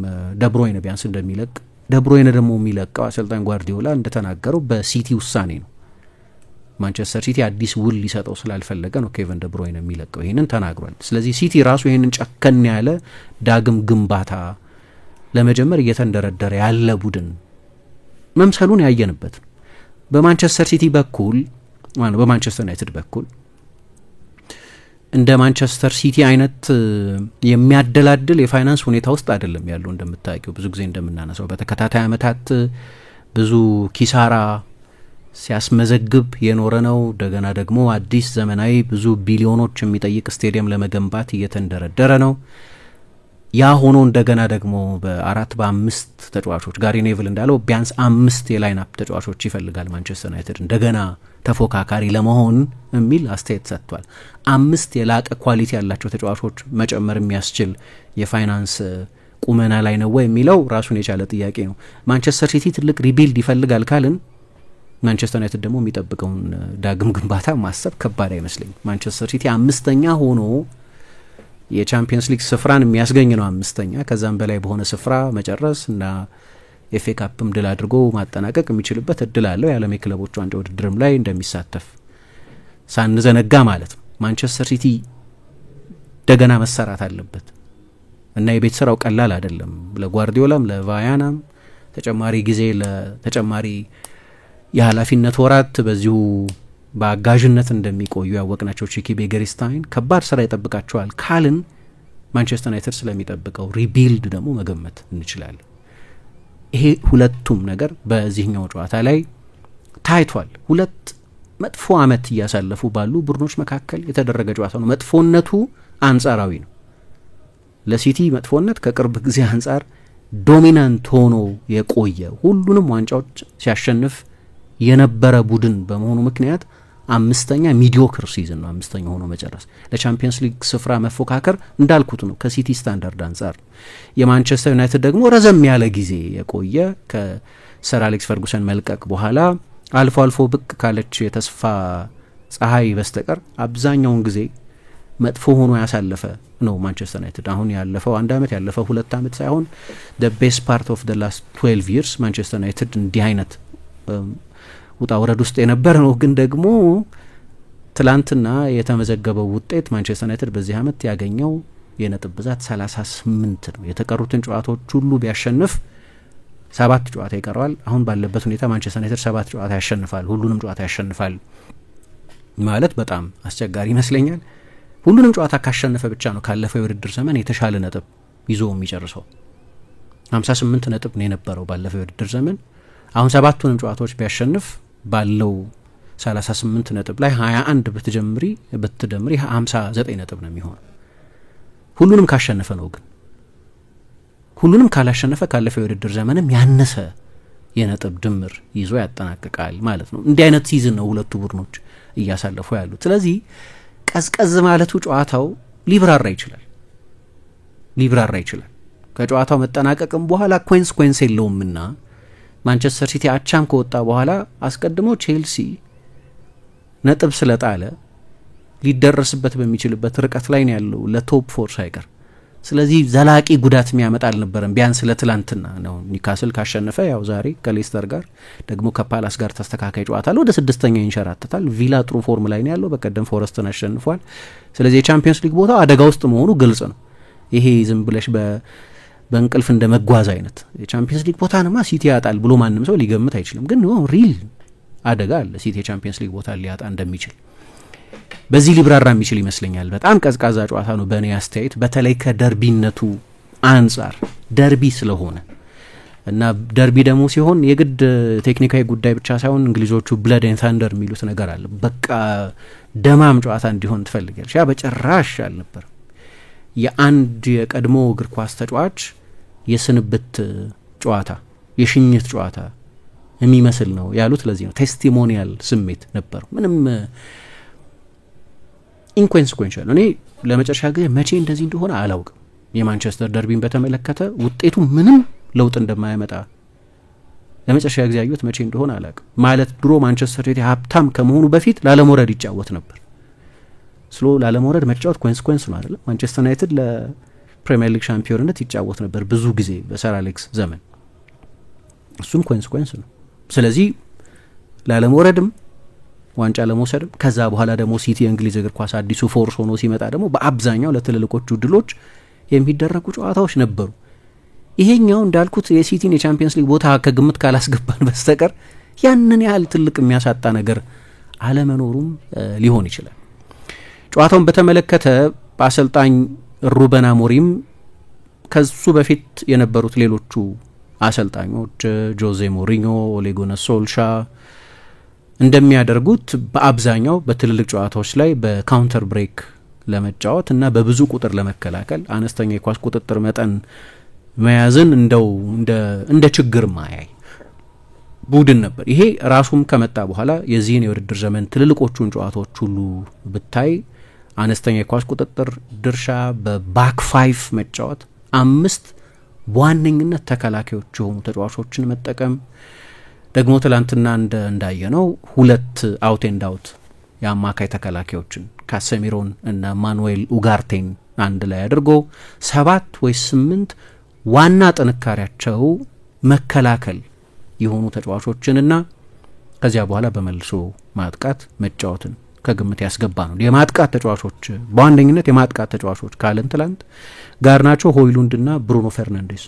ደብሮይነ ቢያንስ እንደሚለቅ ደብሮይነ ደግሞ የሚለቀው አሰልጣኝ ጓርዲዮላ እንደተናገረው በሲቲ ውሳኔ ነው። ማንቸስተር ሲቲ አዲስ ውል ሊሰጠው ስላልፈለገ ነው ኬቨን ደብሮይነ የሚለቀው፣ ይህንን ተናግሯል። ስለዚህ ሲቲ ራሱ ይህንን ጨከን ያለ ዳግም ግንባታ ለመጀመር እየተንደረደረ ያለ ቡድን መምሰሉን ያየንበት ነው። በማንቸስተር ሲቲ በኩል በማንቸስተር ዩናይትድ በኩል እንደ ማንቸስተር ሲቲ አይነት የሚያደላድል የፋይናንስ ሁኔታ ውስጥ አይደለም ያለው። እንደምታውቂው ብዙ ጊዜ እንደምናነሳው በተከታታይ ዓመታት ብዙ ኪሳራ ሲያስመዘግብ የኖረ ነው። እንደገና ደግሞ አዲስ ዘመናዊ ብዙ ቢሊዮኖች የሚጠይቅ ስቴዲየም ለመገንባት እየተንደረደረ ነው። ያ ሆኖ እንደገና ደግሞ በ4 በ5 ተጫዋቾች ጋሪ ኔቭል እንዳለው ቢያንስ 5 የላይን አፕ ተጫዋቾች ይፈልጋል ማንቸስተር ዩናይትድ እንደገና ተፎካካሪ ለመሆን የሚል አስተያየት ሰጥቷል። 5 የላቀ ኳሊቲ ያላቸው ተጫዋቾች መጨመር የሚያስችል የፋይናንስ ቁመና ላይ ነው ወይ የሚለው ራሱን የቻለ ጥያቄ ነው። ማንቸስተር ሲቲ ትልቅ ሪቢልድ ይፈልጋል ካልን ማንቸስተር ዩናይትድ ደግሞ የሚጠብቀውን ዳግም ግንባታ ማሰብ ከባድ አይመስለኝም። ማንቸስተር ሲቲ 5ኛ ሆኖ የቻምፒየንስ ሊግ ስፍራን የሚያስገኝ ነው 5ኛ። ከዛም በላይ በሆነ ስፍራ መጨረስ እና ኤፍኤ ካፕም ድል አድርጎ ማጠናቀቅ የሚችልበት እድል አለው። የዓለም የክለቦች ዋንጫ ውድድርም ላይ እንደሚሳተፍ ሳንዘነጋ ማለት ነው። ማንቸስተር ሲቲ እንደገና መሰራት አለበት እና የቤት ስራው ቀላል አይደለም። ለጓርዲዮላም ለቫያናም ተጨማሪ ጊዜ ለተጨማሪ የኃላፊነት ወራት በዚሁ በአጋዥነት እንደሚቆዩ ያወቅናቸው ቺኪ ቤገሪስታይን ከባድ ስራ ይጠብቃቸዋል ካልን ማንቸስተር ዩናይትድ ስለሚጠብቀው ሪቢልድ ደግሞ መገመት እንችላለን። ይሄ ሁለቱም ነገር በዚህኛው ጨዋታ ላይ ታይቷል። ሁለት መጥፎ አመት እያሳለፉ ባሉ ቡድኖች መካከል የተደረገ ጨዋታ ነው። መጥፎነቱ አንጻራዊ ነው። ለሲቲ መጥፎነት ከቅርብ ጊዜ አንጻር ዶሚናንት ሆኖ የቆየ ሁሉንም ዋንጫዎች ሲያሸንፍ የነበረ ቡድን በመሆኑ ምክንያት 5ኛ ሚዲዮክር ሲዝን ነው። 5ኛ ሆኖ መጨረስ ለቻምፒየንስ ሊግ ስፍራ መፎካከር እንዳልኩት ነው ከሲቲ ስታንዳርድ አንጻር። የማንቸስተር ዩናይትድ ደግሞ ረዘም ያለ ጊዜ የቆየ ከሰር አሌክስ ፈርጉሰን መልቀቅ በኋላ አልፎ አልፎ ብቅ ካለች የተስፋ ፀሐይ በስተቀር አብዛኛውን ጊዜ መጥፎ ሆኖ ያሳለፈ ነው ማንቸስተር ዩናይትድ። አሁን ያለፈው 1 አመት ያለፈው 2 አመት ሳይሆን the best part of the last 12 years ማንቸስተር ዩናይትድ እንዲህ አይነት ውጣ ወረድ ውስጥ የነበረ ነው። ግን ደግሞ ትላንትና የተመዘገበው ውጤት ማንቸስተር ዩናይትድ በዚህ አመት ያገኘው የነጥብ ብዛት 38 ነው። የተቀሩትን ጨዋታዎች ሁሉ ቢያሸንፍ 7 ጨዋታ ይቀረዋል። አሁን ባለበት ሁኔታ ማንቸስተር ዩናይትድ 7 ጨዋታ ያሸንፋል፣ ሁሉንም ጨዋታ ያሸንፋል ማለት በጣም አስቸጋሪ ይመስለኛል። ሁሉንም ጨዋታ ካሸነፈ ብቻ ነው ካለፈው የውድድር ዘመን የተሻለ ነጥብ ይዞ የሚጨርሰው። 58 ነጥብ ነው የነበረው ባለፈው የውድድር ዘመን። አሁን 7ቱንም ጨዋታዎች ቢያሸንፍ ባለው 38 ነጥብ ላይ 21 ብትደምሪ 59 ነጥብ ነው የሚሆነው። ሁሉንም ካሸነፈ ነው። ግን ሁሉንም ካላሸነፈ ካለፈው የውድድር ዘመንም ያነሰ የነጥብ ድምር ይዞ ያጠናቅቃል ማለት ነው። እንዲህ አይነት ሲዝን ነው ሁለቱ ቡድኖች እያሳለፉ ያሉት። ስለዚህ ቀዝቀዝ ማለቱ ጨዋታው ሊብራራ ይችላል። ከጨዋታው መጠናቀቅም በኋላ ኮንስ የለውምና ማንቸስተር ሲቲ አቻም ከወጣ በኋላ አስቀድሞ ቼልሲ ነጥብ ስለጣለ ሊደረስበት በሚችልበት ርቀት ላይ ነው ያለው ለቶፕ 4 ሳይቀር። ስለዚህ ዘላቂ ጉዳት የሚያመጣ አልነበረም። ቢያንስ ለትላንትና ነው። ኒውካስል ካሸነፈ ያው ዛሬ ከሌስተር ጋር ደግሞ ከፓላስ ጋር ተስተካካይ ጨዋታ አለ። ወደ 6ኛ ይንሸራተታል። ቪላ ጥሩ ፎርም ላይ ነው ያለው። በቀደም ፎረስትን አሸንፏል። ስለዚህ የቻምፒየንስ ሊግ ቦታ አደጋ ውስጥ መሆኑ ግልጽ ነው። ይሄ ዝም ብለሽ በእንቅልፍ እንደ መጓዝ አይነት የቻምፒየንስ ሊግ ቦታንማ ሲቲ ያጣል ብሎ ማንም ሰው ሊገምት አይችልም። ግን ሪል አደጋ አለ ሲቲ የቻምፒየንስ ሊግ ቦታ ሊያጣ እንደሚችል በዚህ ሊብራራ የሚችል ይመስለኛል። በጣም ቀዝቃዛ ጨዋታ ነው በእኔ አስተያየት፣ በተለይ ከደርቢነቱ አንጻር ደርቢ ስለሆነ እና ደርቢ ደግሞ ሲሆን የግድ ቴክኒካዊ ጉዳይ ብቻ ሳይሆን እንግሊዞቹ ብለድ ኤንድ ታንደር የሚሉት ነገር አለ። በቃ ደማም ጨዋታ እንዲሆን ትፈልጋለሽ። ያ በጭራሽ አልነበር። የአንድ የቀድሞ እግር ኳስ ተጫዋች የስንብት ጨዋታ የሽኝት ጨዋታ የሚመስል ነው ያሉት። ለዚህ ነው ቴስቲሞኒያል ስሜት ነበረው። ምንም ኢንኮንሲኩዌንሻል። እኔ ለመጨረሻ ጊዜ መቼ እንደዚህ እንደሆነ አላውቅም። የማንቸስተር ደርቢን በተመለከተ ውጤቱ ምንም ለውጥ እንደማያመጣ ለመጨረሻ ጊዜ ያዩት መቼ እንደሆነ አላውቅም። ማለት ድሮ ማንቸስተር ሲቲ ሀብታም ከመሆኑ በፊት ላለመውረድ ይጫወት ነበር። ስሎ ላለመውረድ መጫወት ኮንሲኩዌንስ ነው አይደል? ማንቸስተር ዩናይትድ ለፕሪሚየር ሊግ ሻምፒዮንነት ይጫወት ነበር ብዙ ጊዜ በሰር አሌክስ ዘመን። እሱም ኮንሲኩዌንስ ነው። ስለዚህ ላለመውረድም ዋንጫ ለመውሰድም ከዛ በኋላ ደግሞ ሲቲ የእንግሊዝ እግር ኳስ አዲሱ ፎርስ ሆኖ ሲመጣ ደግሞ በአብዛኛው ለትልልቆቹ ድሎች የሚደረጉ ጨዋታዎች ነበሩ። ይሄኛው እንዳልኩት የሲቲን የቻምፒየንስ ሊግ ቦታ ከግምት ካላስገባን በስተቀር ያንን ያህል ትልቅ የሚያሳጣ ነገር አለመኖሩም ሊሆን ይችላል። ጨዋታውን በተመለከተ በአሰልጣኝ ሩበን አሞሪም ከሱ በፊት የነበሩት ሌሎቹ አሰልጣኞች ጆዜ ሞሪኞ፣ ኦሌ ጉናር ሶልሻ እንደሚያደርጉት በአብዛኛው በትልልቅ ጨዋታዎች ላይ በካውንተር ብሬክ ለመጫወት እና በብዙ ቁጥር ለመከላከል አነስተኛ የኳስ ቁጥጥር መጠን መያዝን እንደ ችግር ማያይ ቡድን ነበር። ይሄ ራሱም ከመጣ በኋላ የዚህን የውድድር ዘመን ትልልቆቹን ጨዋታዎች ሁሉ ብታይ አነስተኛ የኳስ ቁጥጥር ድርሻ፣ በባክ ፋይቭ መጫወት፣ 5 በዋነኝነት ተከላካዮች የሆኑ ተጫዋቾችን መጠቀም፣ ደግሞ ትላንትና እንዳየነው 2 አውት ኤንድ አውት የአማካይ ተከላካዮችን ካሰሚሮን እና ማኑኤል ኡጋርቴን አንድ ላይ አድርጎ 7 ወይ 8 ዋና ጥንካሬያቸው መከላከል የሆኑ ተጫዋቾችንና ከዚያ በኋላ በመልሶ ማጥቃት መጫወትን ከግምት ያስገባ ነው። የማጥቃት ተጫዋቾች በዋነኝነት የማጥቃት ተጫዋቾች ካለን ትላንት ጋርናቾ፣ ሆይሉንድና ብሩኖ ፈርናንዴስ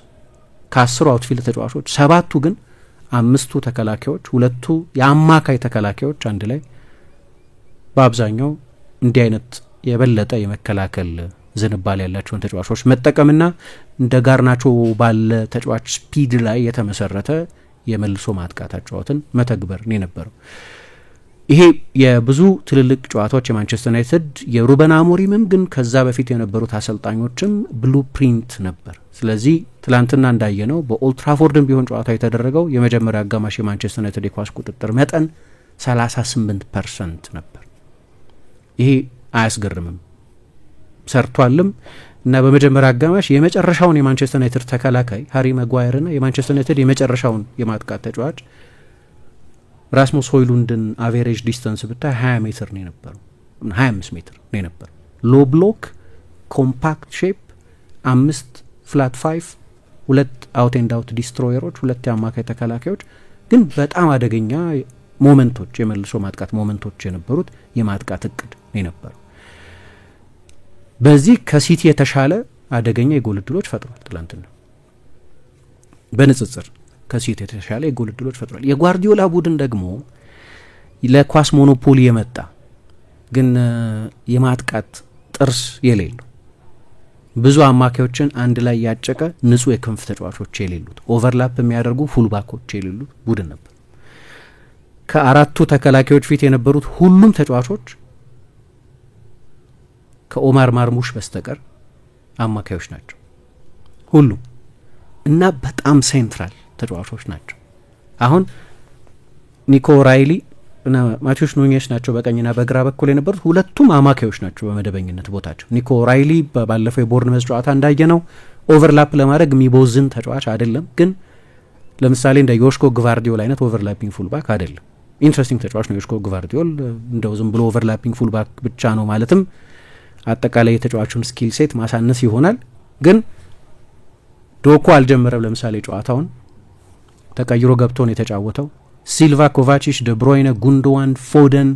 ከ10 አውትፊልድ ተጫዋቾች 7ቱ ግን 5ቱ ተከላካዮች 2ቱ የአማካይ ተከላካዮች አንድ ላይ በአብዛኛው እንዲህ አይነት የበለጠ የመከላከል ዝንባሌ ያላቸውን ተጫዋቾች መጠቀምና እንደ ጋርናቾ ባለ ተጫዋች ስፒድ ላይ የተመሰረተ የመልሶ ማጥቃት አጫዋትን መተግበር ነው የነበረው። ይሄ የብዙ ትልልቅ ጨዋታዎች የማንቸስተር ዩናይትድ የሩበን አሞሪምም ግን ከዛ በፊት የነበሩት አሰልጣኞችም ብሉፕሪንት ነበር። ስለዚህ ትላንትና እንዳየነው በኦልድ ትራፎርድም ቢሆን ጨዋታ የተደረገው የመጀመሪያ አጋማሽ የማንቸስተር ዩናይትድ የኳስ ቁጥጥር መጠን 38% ነበር። ይሄ አያስገርምም፣ ሰርቷልም እና በመጀመሪያ አጋማሽ የመጨረሻውን የማንቸስተር ዩናይትድ ተከላካይ ሃሪ ማጓየርና የማንቸስተር ዩናይትድ የመጨረሻውን የማጥቃት ተጫዋች ራስሙስ ሆይሉንድን አቬሬጅ ዲስታንስ ብታይ 20 ሜትር ነው የነበረው፣ 25 ሜትር ነው የነበረው። ሎ ብሎክ ኮምፓክት ሼፕ 5 ፍላት 5 2 አውት ኤንድ አውት ዲስትሮየሮች 2 የአማካይ ተከላካዮች ግን በጣም አደገኛ ሞመንቶች የመልሶ ማጥቃት ሞመንቶች የነበሩት የማጥቃት እቅድ ነው የነበረው። በዚህ ከሲቲ የተሻለ አደገኛ የጎል ዕድሎች ፈጥሯል። ትላንትና በንጽጽር ከሲቲ የተሻለ የጎል ዕድሎች ፈጥሯል። የጓርዲዮላ ቡድን ደግሞ ለኳስ ሞኖፖሊ የመጣ ግን የማጥቃት ጥርስ የሌለው ብዙ አማካዮችን አንድ ላይ ያጨቀ ንጹህ የክንፍ ተጫዋቾች የሌሉት ኦቨርላፕ የሚያደርጉ ፉልባኮች የሌሉት ቡድን ነበር። ከአራቱ ተከላካዮች ፊት የነበሩት ሁሉም ተጫዋቾች ከኦማር ማርሙሽ በስተቀር አማካዮች ናቸው ሁሉም እና በጣም ሴንትራል ተጫዋቾች ናቸው። አሁን ኒኮ ራይሊ እና ማቲዩስ ኑኔስ ናቸው በቀኝና በግራ በኩል የነበሩት ሁለቱም አማካዮች ናቸው በመደበኝነት ቦታቸው። ኒኮ ራይሊ ባለፈው የቦርንመዝ ጨዋታ እንዳየነው ኦቨርላፕ ለማድረግ የሚቦዝን ተጫዋች አይደለም፣ ግን ለምሳሌ እንደ ዮሽኮ ግቫርዲዮል አይነት ኦቨርላፒንግ ፉልባክ አይደለም። ኢንትረስቲንግ ተጫዋች ነው ዮሽኮ ግቫርዲዮል። እንደው ዝም ብሎ ኦቨርላፒንግ ፉልባክ ብቻ ነው ማለትም አጠቃላይ የተጫዋቹን ስኪል ሴት ማሳነስ ይሆናል። ግን ዶኮ አልጀመረም። ለምሳሌ ጨዋታውን ተቀይሮ ገብቶ ነው የተጫወተው። ሲልቫ፣ ኮቫቺች፣ ደብሮይነ፣ ጉንዶዋን፣ ፎደን፣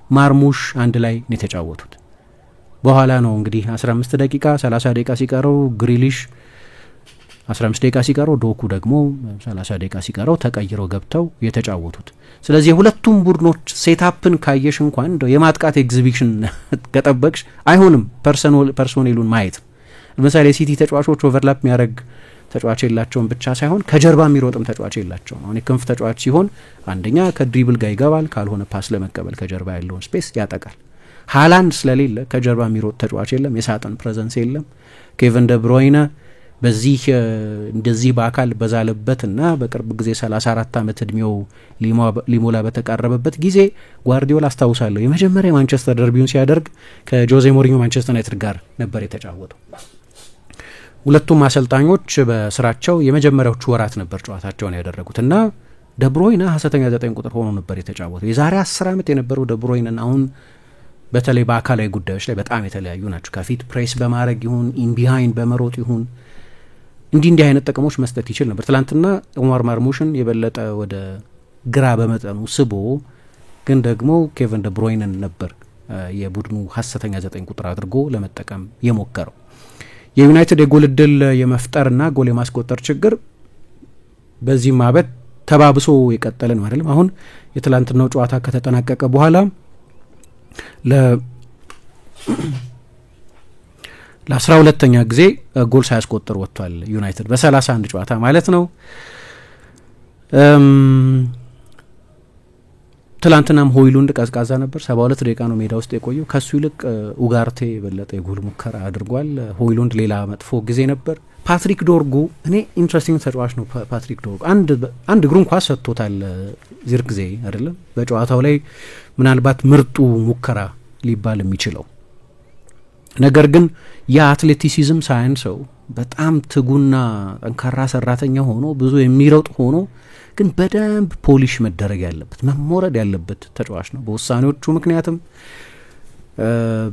ማርሙሽ አንድ ላይ ነው የተጫወቱት። በኋላ ነው እንግዲህ 15 ደቂቃ 30 ደቂቃ ሲቀረው ግሪሊሽ 15 ደቂቃ ሲቀረው ዶኩ ደግሞ 30 ደቂቃ ሲቀረው ተቀይረው ገብተው የተጫወቱት። ስለዚህ የሁለቱም ቡድኖች ሴታፕን ካየሽ እንኳን እንደው የማጥቃት ኤግዚቢሽን ከጠበቅሽ አይሆንም ፐርሶኔሉን ማየት። ለምሳሌ ሲቲ ተጫዋቾች ኦቨርላፕ የሚያደርግ ተጫዋች የላቸውም ብቻ ሳይሆን ከጀርባ የሚሮጥም ተጫዋች የላቸውም። አሁን የክንፍ ተጫዋች ሲሆን አንደኛ ከድሪብል ጋር ይገባል፣ ካልሆነ ፓስ ለመቀበል ከጀርባ ያለውን ስፔስ ያጠቃል። ሃላንድ ስለሌለ ከጀርባ የሚሮጥ ተጫዋች የለም፣ የሳጥን ፕሬዘንስ የለም። ኬቨን ደብሮይነ በዚህ እንደዚህ በአካል በዛለበትና በቅርብ ጊዜ 34 ዓመት እድሜው ሊሞላ በተቃረበበት ጊዜ ጓርዲዮላ አስታውሳለሁ የመጀመሪያ ማንቸስተር ደርቢውን ሲያደርግ ከጆዜ ሞሪኞ ማንቸስተር ዩናይትድ ጋር ነበር የተጫወተው። ሁለቱም አሰልጣኞች በስራቸው የመጀመሪያዎቹ ወራት ነበር ጨዋታቸውን ያደረጉትና ደብሮይነ ሀሰተኛ 9 ቁጥር ሆኖ ነበር የተጫወተው። የዛሬ 10 ዓመት የነበረው ደብሮይነን አሁን በተለይ በአካላዊ ጉዳዮች ላይ በጣም የተለያዩ ናቸው። ከፊት ፕሬስ በማድረግ ይሁን ኢን ቢሃይንድ በመሮጥ ይሁን እንዲህ አይነት ጥቅሞች መስጠት ይችል ነበር። ትላንትና ኦማር ማርሙሽን የበለጠ ወደ ግራ በመጠኑ ስቦ ግን ደግሞ ኬቨን ደብሮይነን ነበር የቡድኑ ሀሰተኛ 9 ቁጥር አድርጎ ለመጠቀም የሞከረው። የዩናይትድ የጎል ዕድል የመፍጠርና ጎል የማስቆጠር ችግር በዚህ ማበት ተባብሶ የቀጠለ ነው አይደለም። አሁን የትላንትናው ጨዋታ ከተጠናቀቀ በኋላ ለ12ኛ ጊዜ ጎል ሳያስቆጥር ወጥቷል ዩናይትድ በ31 ጨዋታ ማለት ነው። ትላንትናም ሆይሉንድ ቀዝቃዛ ነበር። 72 ደቂቃ ነው ሜዳ ውስጥ የቆየው። ከሱ ይልቅ ኡጋርቴ የበለጠ የጎል ሙከራ አድርጓል። ሆይሉንድ ሌላ መጥፎ ጊዜ ነበር። ፓትሪክ ዶርጉ እኔ ኢንትረስቲንግ ተጫዋች ነው። ፓትሪክ ዶርጉ አንድ እግሩን ኳስ ሰጥቶታል ዚርክዜ አይደለም በጨዋታው ላይ ምናልባት ምርጡ ሙከራ ሊባል የሚችለው ነገር ግን የአትሌቲሲዝም ሳይንሰው በጣም ትጉና ጠንካራ ሰራተኛ ሆኖ ብዙ የሚሮጥ ሆኖ ግን በደንብ ፖሊሽ መደረግ ያለበት መሞረድ ያለበት ተጫዋች ነው። በውሳኔዎቹ ምክንያትም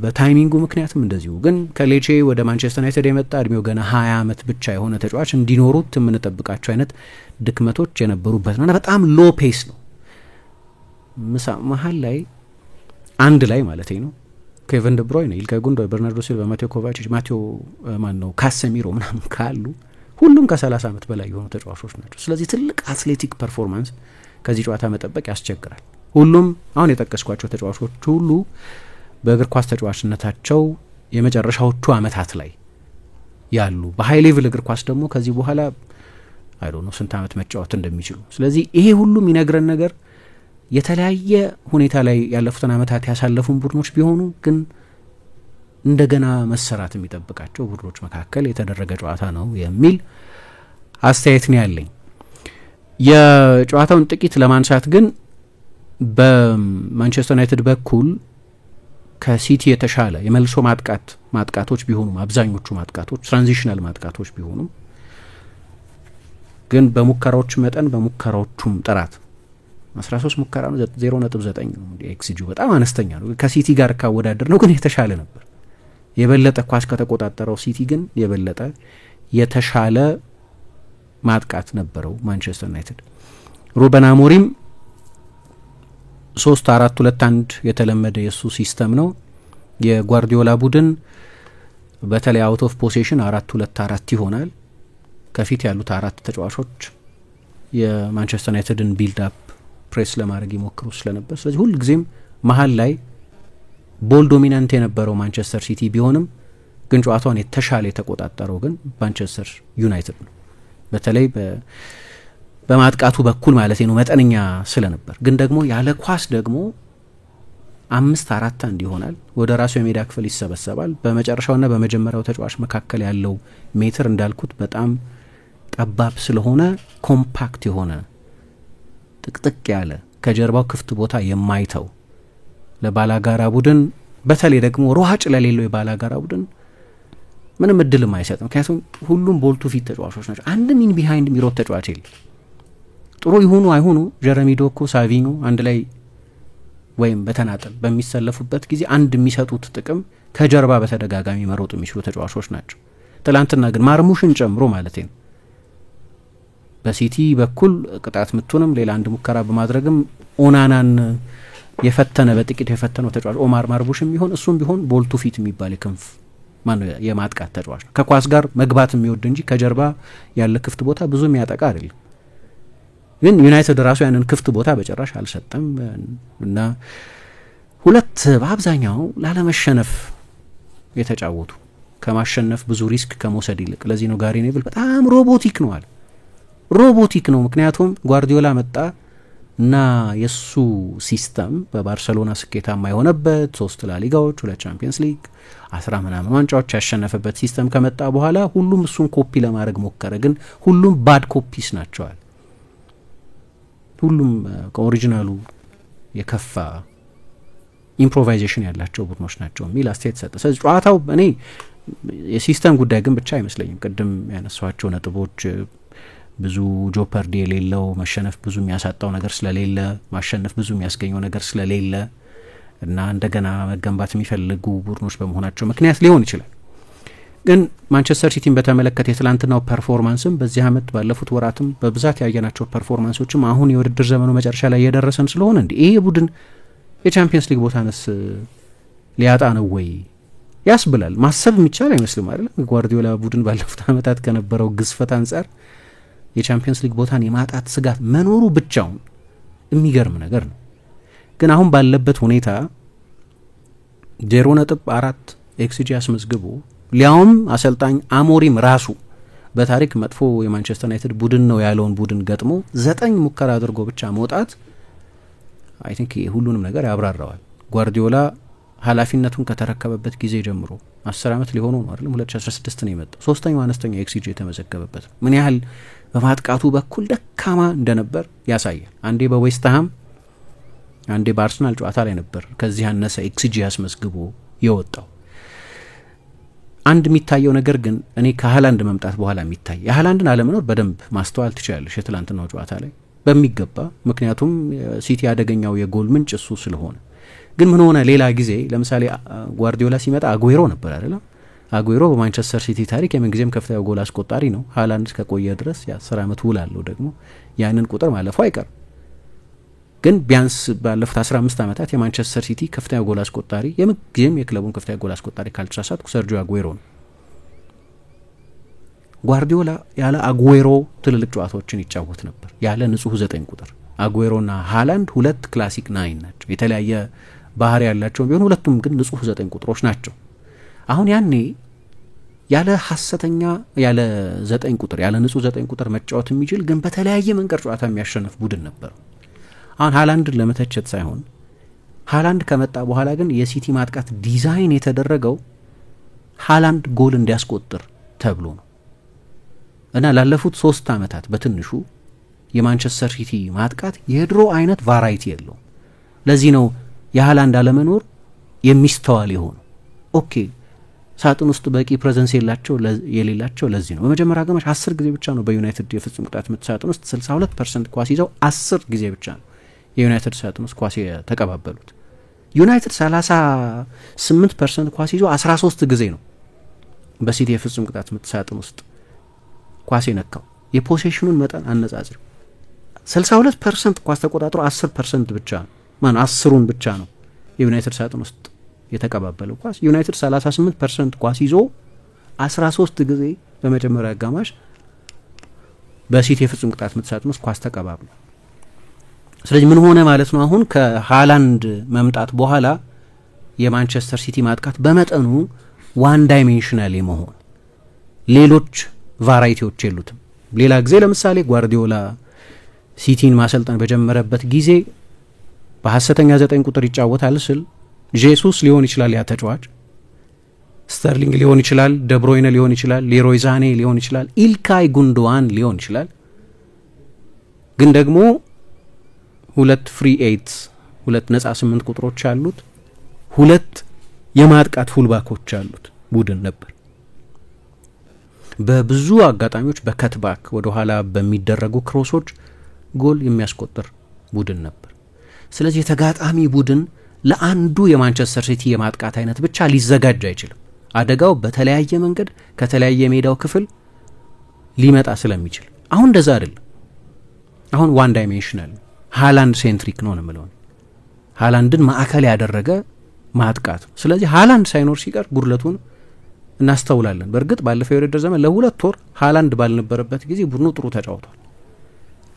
በታይሚንጉ ምክንያትም እንደዚሁ። ግን ከሌቼ ወደ ማንቸስተር ዩናይትድ የመጣ እድሜው ገና 20 ዓመት ብቻ የሆነ ተጫዋች እንዲኖሩት የምንጠብቃቸው አይነት ድክመቶች የነበሩበት ነውና በጣም ሎ ፔስ ነው። መሀል ላይ አንድ ላይ ማለት ነው ኬቨን ደ ብሮይነ፣ ኢልካይ ጉንዶይ፣ በርናርዶ ሲልቫ፣ ማቴዮ ኮቫቺች፣ ካሴሚሮ ምናምን ካሉ ሁሉም ከ30 ዓመት በላይ የሆኑ ተጫዋቾች ናቸው። ስለዚህ ትልቅ አትሌቲክ ፐርፎርማንስ ከዚህ ጨዋታ መጠበቅ ያስቸግራል። ሁሉም አሁን የጠቀስኳቸው ተጫዋቾች ሁሉ በእግር ኳስ ተጫዋችነታቸው የመጨረሻዎቹ አመታት ላይ ያሉ በሃይ ሌቭል እግር ኳስ ደግሞ ከዚህ በኋላ አይ ዶንት ኖ ስንት አመት መጫወት እንደሚችሉ። ስለዚህ ይሄ ሁሉ የሚነግረን ነገር የተለያየ ሁኔታ ላይ ያለፉትን አመታት ያሳለፉን ቡድኖች ቢሆኑ ግን እንደገና መሰራት የሚጠብቃቸው ቡድኖች መካከል የተደረገ ጨዋታ ነው የሚል አስተያየት ነው ያለኝ። የጨዋታውን ጥቂት ለማንሳት ግን በማንቸስተር ዩናይትድ በኩል ከሲቲ የተሻለ የመልሶ ማጥቃቶች ቢሆኑም አብዛኞቹ ማጥቃቶች ትራንዚሽናል ማጥቃቶች ቢሆኑም ግን በሙከራዎች መጠን በሙከራዎቹም ጥራት 13 ሙከራ ነው 0.9 ነው ኤክስጂ በጣም አነስተኛ ነው። ከሲቲ ጋር ካወዳደር ነው ግን የተሻለ ነበር። የበለጠ ኳስ ከተቆጣጠረው ሲቲ ግን የበለጠ የተሻለ ማጥቃት ነበረው ማንቸስተር ዩናይትድ። ሩበን አሞሪም 3-4-2-1 የተለመደ የሱ ሲስተም ነው። የጓርዲዮላ ቡድን በተለይ አውት ኦፍ ፖሴሽን 4-2-4 ይሆናል። ከፊት ያሉት አራት ተጫዋቾች የማንቸስተር ዩናይትድን ቢልድ አፕ ፕሬስ ለማድረግ ይሞክሩ ስለነበር ስለዚህ ሁሉ ጊዜም መሀል ላይ ቦል ዶሚናንት የነበረው ማንቸስተር ሲቲ ቢሆንም ግን ጨዋታውን የተሻለ የተቆጣጠረው ግን ማንቸስተር ዩናይትድ ነው። በተለይ በማጥቃቱ በኩል ማለት ነው መጠነኛ ስለነበር ግን ደግሞ ያለ ኳስ ደግሞ 5-4-1 ይሆናል። ወደ ራሱ የሜዳ ክፍል ይሰበሰባል። በመጨረሻውና በመጀመሪያው ተጫዋች መካከል ያለው ሜትር እንዳልኩት በጣም ጠባብ ስለሆነ ኮምፓክት የሆነ ጥቅጥቅ ያለ ከጀርባው ክፍት ቦታ የማይተው ለባላጋራ ቡድን በተለይ ደግሞ ሯጭ ለሌለው የባላጋራ ቡድን ምንም እድልም አይሰጥም። ምክንያቱም ሁሉም ቦልቱ ፊት ተጫዋቾች ናቸው። አንድም ኢን ቢሃይንድ የሚሮጥ ተጫዋች የለም። ጥሩ ይሁኑ አይሁኑ ጀረሚ ዶኮ፣ ሳቪኞ አንድ ላይ ወይም በተናጠል በሚሰለፉበት ጊዜ አንድ የሚሰጡት ጥቅም ከጀርባ በተደጋጋሚ መሮጥ የሚችሉ ተጫዋቾች ናቸው። ትላንትና ግን ማርሙሽን ጨምሮ ማለት ነው በሲቲ በኩል ቅጣት ምቱንም ሌላ አንድ ሙከራ በማድረግም ኦናናን የፈተነ በጥቂት የፈተነው ተጫዋች ኦማር ማርሙሽም ቢሆን እሱም ቢሆን ቦልቱ ፊት የሚባል ክንፍ የማጥቃት ተጫዋች ነው። ከኳስ ጋር መግባት የሚወድ እንጂ ከጀርባ ያለ ክፍት ቦታ ብዙ የሚያጠቃ አይደለም። ግን ዩናይትድ ራሱ ያንን ክፍት ቦታ በጭራሽ አልሰጠም እና ሁለት በአብዛኛው ላለመሸነፍ የተጫወቱ ከማሸነፍ ብዙ ሪስክ ከመውሰድ ይልቅ ለዚህ ነው ጋሪ ኔቭል በጣም ሮቦቲክ ነው አለ። ሮቦቲክ ነው ምክንያቱም ጓርዲዮላ መጣ እና የሱ ሲስተም በባርሰሎና ስኬታማ የሆነበት 3 ላሊጋዎች 2 ቻምፒየንስ ሊግ 10 ምናምን ዋንጫዎች ያሸነፈበት ሲስተም ከመጣ በኋላ ሁሉም እሱን ኮፒ ለማድረግ ሞከረ። ግን ሁሉም ባድ ኮፒስ ናቸዋል። ሁሉም ከኦሪጂናሉ የከፋ ኢምፕሮቫይዜሽን ያላቸው ቡድኖች ናቸው የሚል አስተያየት ሰጠ። ስለዚህ ጨዋታው እኔ የሲስተም ጉዳይ ግን ብቻ አይመስለኝም። ቅድም ያነሷቸው ነጥቦች ብዙ ጆፐርዲ የሌለው መሸነፍ ብዙ የሚያሳጣው ነገር ስለሌለ ማሸነፍ ብዙ የሚያስገኘው ነገር ስለሌለ እና እንደገና መገንባት የሚፈልጉ ቡድኖች በመሆናቸው ምክንያት ሊሆን ይችላል። ግን ማንቸስተር ሲቲን በተመለከተ የትላንትናው ፐርፎርማንስም በዚህ አመት ባለፉት ወራትም በብዛት ያየናቸው ፐርፎርማንሶችም አሁን የውድድር ዘመኑ መጨረሻ ላይ እየደረሰን ስለሆነ እንዴ ይሄ ቡድን የቻምፒየንስ ሊግ ቦታንስ ሊያጣ ነው ወይ ያስብላል። ማሰብ የሚቻል አይመስልም አይደል? ጓርዲዮላ ቡድን ባለፉት አመታት ከነበረው ግዝፈት አንጻር የቻምፒየንስ ሊግ ቦታን የማጣት ስጋት መኖሩ ብቻውን የሚገርም ነገር ነው። ግን አሁን ባለበት ሁኔታ 0.4 ኤክስጂ አስመዝግቦ ሊያውም አሰልጣኝ አሞሪም ራሱ በታሪክ መጥፎ የማንቸስተር ዩናይትድ ቡድን ነው ያለውን ቡድን ገጥሞ 9 ሙከራ አድርጎ ብቻ መውጣት አይ ቲንክ ሁሉንም ነገር ያብራራዋል። ጓርዲዮላ ኃላፊነቱን ከተረከበበት ጊዜ ጀምሮ 10 ዓመት ሊሆነው ነው አይደል? 2016 ነው የመጣው። ሶስተኛው አነስተኛ ኤክስጂ የተመዘገበበት ምን ያህል በማጥቃቱ በኩል ደካማ እንደነበር ያሳያል። አንዴ በዌስትሃም አንዴ በአርሰናል ጨዋታ ላይ ነበር ከዚህ ያነሰ ኤክስጂ ያስመዝግቦ የወጣው። አንድ የሚታየው ነገር ግን እኔ ከሃላንድ መምጣት በኋላ የሚታይ የሃላንድን አለመኖር በደንብ ማስተዋል ትችላለሽ የትላንትናው ጨዋታ ላይ በሚገባ። ምክንያቱም ሲቲ አደገኛው የጎል ምንጭ እሱ ስለሆነ። ግን ምን ሆነ ሌላ ጊዜ ለምሳሌ ጓርዲዮላ ሲመጣ አጉዌሮ ነበር አይደለም? አጉዌሮ በማንቸስተር ሲቲ ታሪክ የምንጊዜም ከፍተኛ ጎል አስቆጣሪ ነው። ሃላንድ ከቆየ ድረስ የ10 ዓመት ውል አለው ደግሞ ያንን ቁጥር ማለፉ አይቀርም። ግን ቢያንስ ባለፉት 15 ዓመታት የማንቸስተር ሲቲ ከፍተኛ ጎል አስቆጣሪ የምንጊዜም የክለቡን ከፍተኛ ጎል አስቆጣሪ ካልተሳሳትኩ ሰርጂዮ አጉዌሮ ነው። ጓርዲዮላ ያለ አጉዌሮ ትልልቅ ጨዋታዎችን ይጫወት ነበር ያለ ንጹህ 9 ቁጥር። አጉዌሮና ሃላንድ ሁለት ክላሲክ 9 ናቸው። የተለያየ ባህሪ ያላቸው ቢሆን ሁለቱም ግን ንጹህ 9 ቁጥሮች ናቸው። አሁን ያኔ ያለ ሐሰተኛ ያለ 9 ቁጥር ያለ ንጹህ 9 ቁጥር መጫወት የሚችል ግን በተለያየ መንገድ ጨዋታ የሚያሸንፍ ቡድን ነበር። አሁን ሃላንድን ለመተቸት ሳይሆን ሃላንድ ከመጣ በኋላ ግን የሲቲ ማጥቃት ዲዛይን የተደረገው ሃላንድ ጎል እንዲያስቆጥር ተብሎ ነው እና ላለፉት 3 ዓመታት በትንሹ የማንቸስተር ሲቲ ማጥቃት የድሮ አይነት ቫራይቲ የለውም። ለዚህ ነው የሃላንድ አለመኖር የሚስተዋል የሆነው። ኦኬ ሳጥን ውስጥ በቂ ፕሬዘንስ የሌላቸው ለዚህ ነው። በመጀመሪያ አጋማሽ 10 ጊዜ ብቻ ነው በዩናይትድ የፍጹም ቅጣት ምት ሳጥን ውስጥ 62% ኳስ ይዘው 10 ጊዜ ብቻ ነው የዩናይትድ ሳጥን ውስጥ ኳስ የተቀባበሉት። ዩናይትድ 38% ኳስ ይዞ 13 ጊዜ ነው በሲቲ የፍጹም ቅጣት ምት ሳጥን ውስጥ ኳስ የነካው። የፖሴሽኑን መጠን አነጻጽሩ። 62% ኳስ ተቆጣጥሮ 10% ብቻ ነው ማን 10ን ብቻ ነው የዩናይትድ ሳጥን ውስጥ የተቀባበለው ኳስ። ዩናይትድ 38% ኳስ ይዞ 13 ጊዜ በመጀመሪያ አጋማሽ በሲቲ የፍጹም ቅጣት ምት ሳጥን ውስጥ ኳስ ተቀባብሏል። ስለዚህ ምን ሆነ ማለት ነው? አሁን ከሃላንድ መምጣት በኋላ የማንቸስተር ሲቲ ማጥቃት በመጠኑ ዋን ዳይሜንሽናል የመሆን ሌሎች ቫራይቲዎች የሉትም። ሌላ ጊዜ ለምሳሌ ጓርዲዮላ ሲቲን ማሰልጠን በጀመረበት ጊዜ በሐሰተኛ 9 ቁጥር ይጫወታል ስል ጄሱስ ሊሆን ይችላል ያ ተጫዋች፣ ስተርሊንግ ሊሆን ይችላል፣ ደብሮይነ ሊሆን ይችላል፣ ሌሮይ ዛኔ ሊሆን ይችላል፣ ኢልካይ ጉንዶዋን ሊሆን ይችላል። ግን ደግሞ 2 ፍሪ 8 2 ነጻ 8 ቁጥሮች አሉት፣ 2 የማጥቃት ፉልባኮች አሉት ቡድን ነበር። በብዙ አጋጣሚዎች በከትባክ ወደ ኋላ በሚደረጉ ክሮሶች ጎል የሚያስቆጥር ቡድን ነበር። ስለዚህ የተጋጣሚ ቡድን ለአንዱ የማንቸስተር ሲቲ የማጥቃት አይነት ብቻ ሊዘጋጅ አይችልም። አደጋው በተለያየ መንገድ ከተለያየ ሜዳው ክፍል ሊመጣ ስለሚችል አሁን እንደዛ አይደለም። አሁን ዋን ዳይሜንሽናል ሃላንድ ሴንትሪክ ነው የምለው። ሃላንድን ማዕከል ያደረገ ማጥቃት። ስለዚህ ሃላንድ ሳይኖር ሲቀር ጉድለቱን እናስተውላለን። በእርግጥ ባለፈው የውድድር ዘመን ለ2 ወር ሃላንድ ባልነበረበት ጊዜ ቡድኑ ጥሩ ተጫውቷል።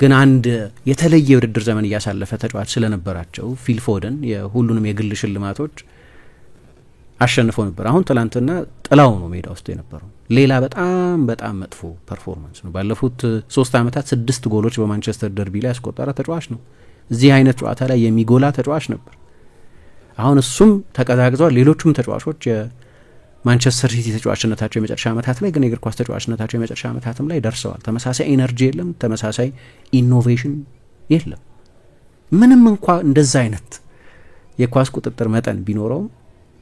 ግን አንድ የተለየ የውድድር ዘመን እያሳለፈ ተጫዋች ስለነበራቸው ፊል ፎደን የሁሉንም የግል ሽልማቶች አሸንፈው ነበር። አሁን ትላንትና ጥላው ነው ሜዳ ውስጥ የነበረው። ሌላ በጣም በጣም መጥፎ ፐርፎርማንስ ነው። ባለፉት 3 ዓመታት 6 ጎሎች በማንቸስተር ደርቢ ላይ ያስቆጠረ ተጫዋች ነው። እዚህ አይነት ጨዋታ ላይ የሚጎላ ተጫዋች ነበር። አሁን እሱም ተቀዛቅዟል። ሌሎቹም ተጫዋቾች የማንቸስተር ሲቲ ተጫዋችነታቸው የመጨረሻ ዓመታት ላይ ግን የእግር ኳስ ተጫዋችነታቸው የመጨረሻ ዓመታትም ላይ ደርሰዋል። ተመሳሳይ ኢነርጂ የለም፣ ተመሳሳይ ኢኖቬሽን የለም። ምንም እንኳ እንደዛ አይነት የኳስ ቁጥጥር መጠን ቢኖረውም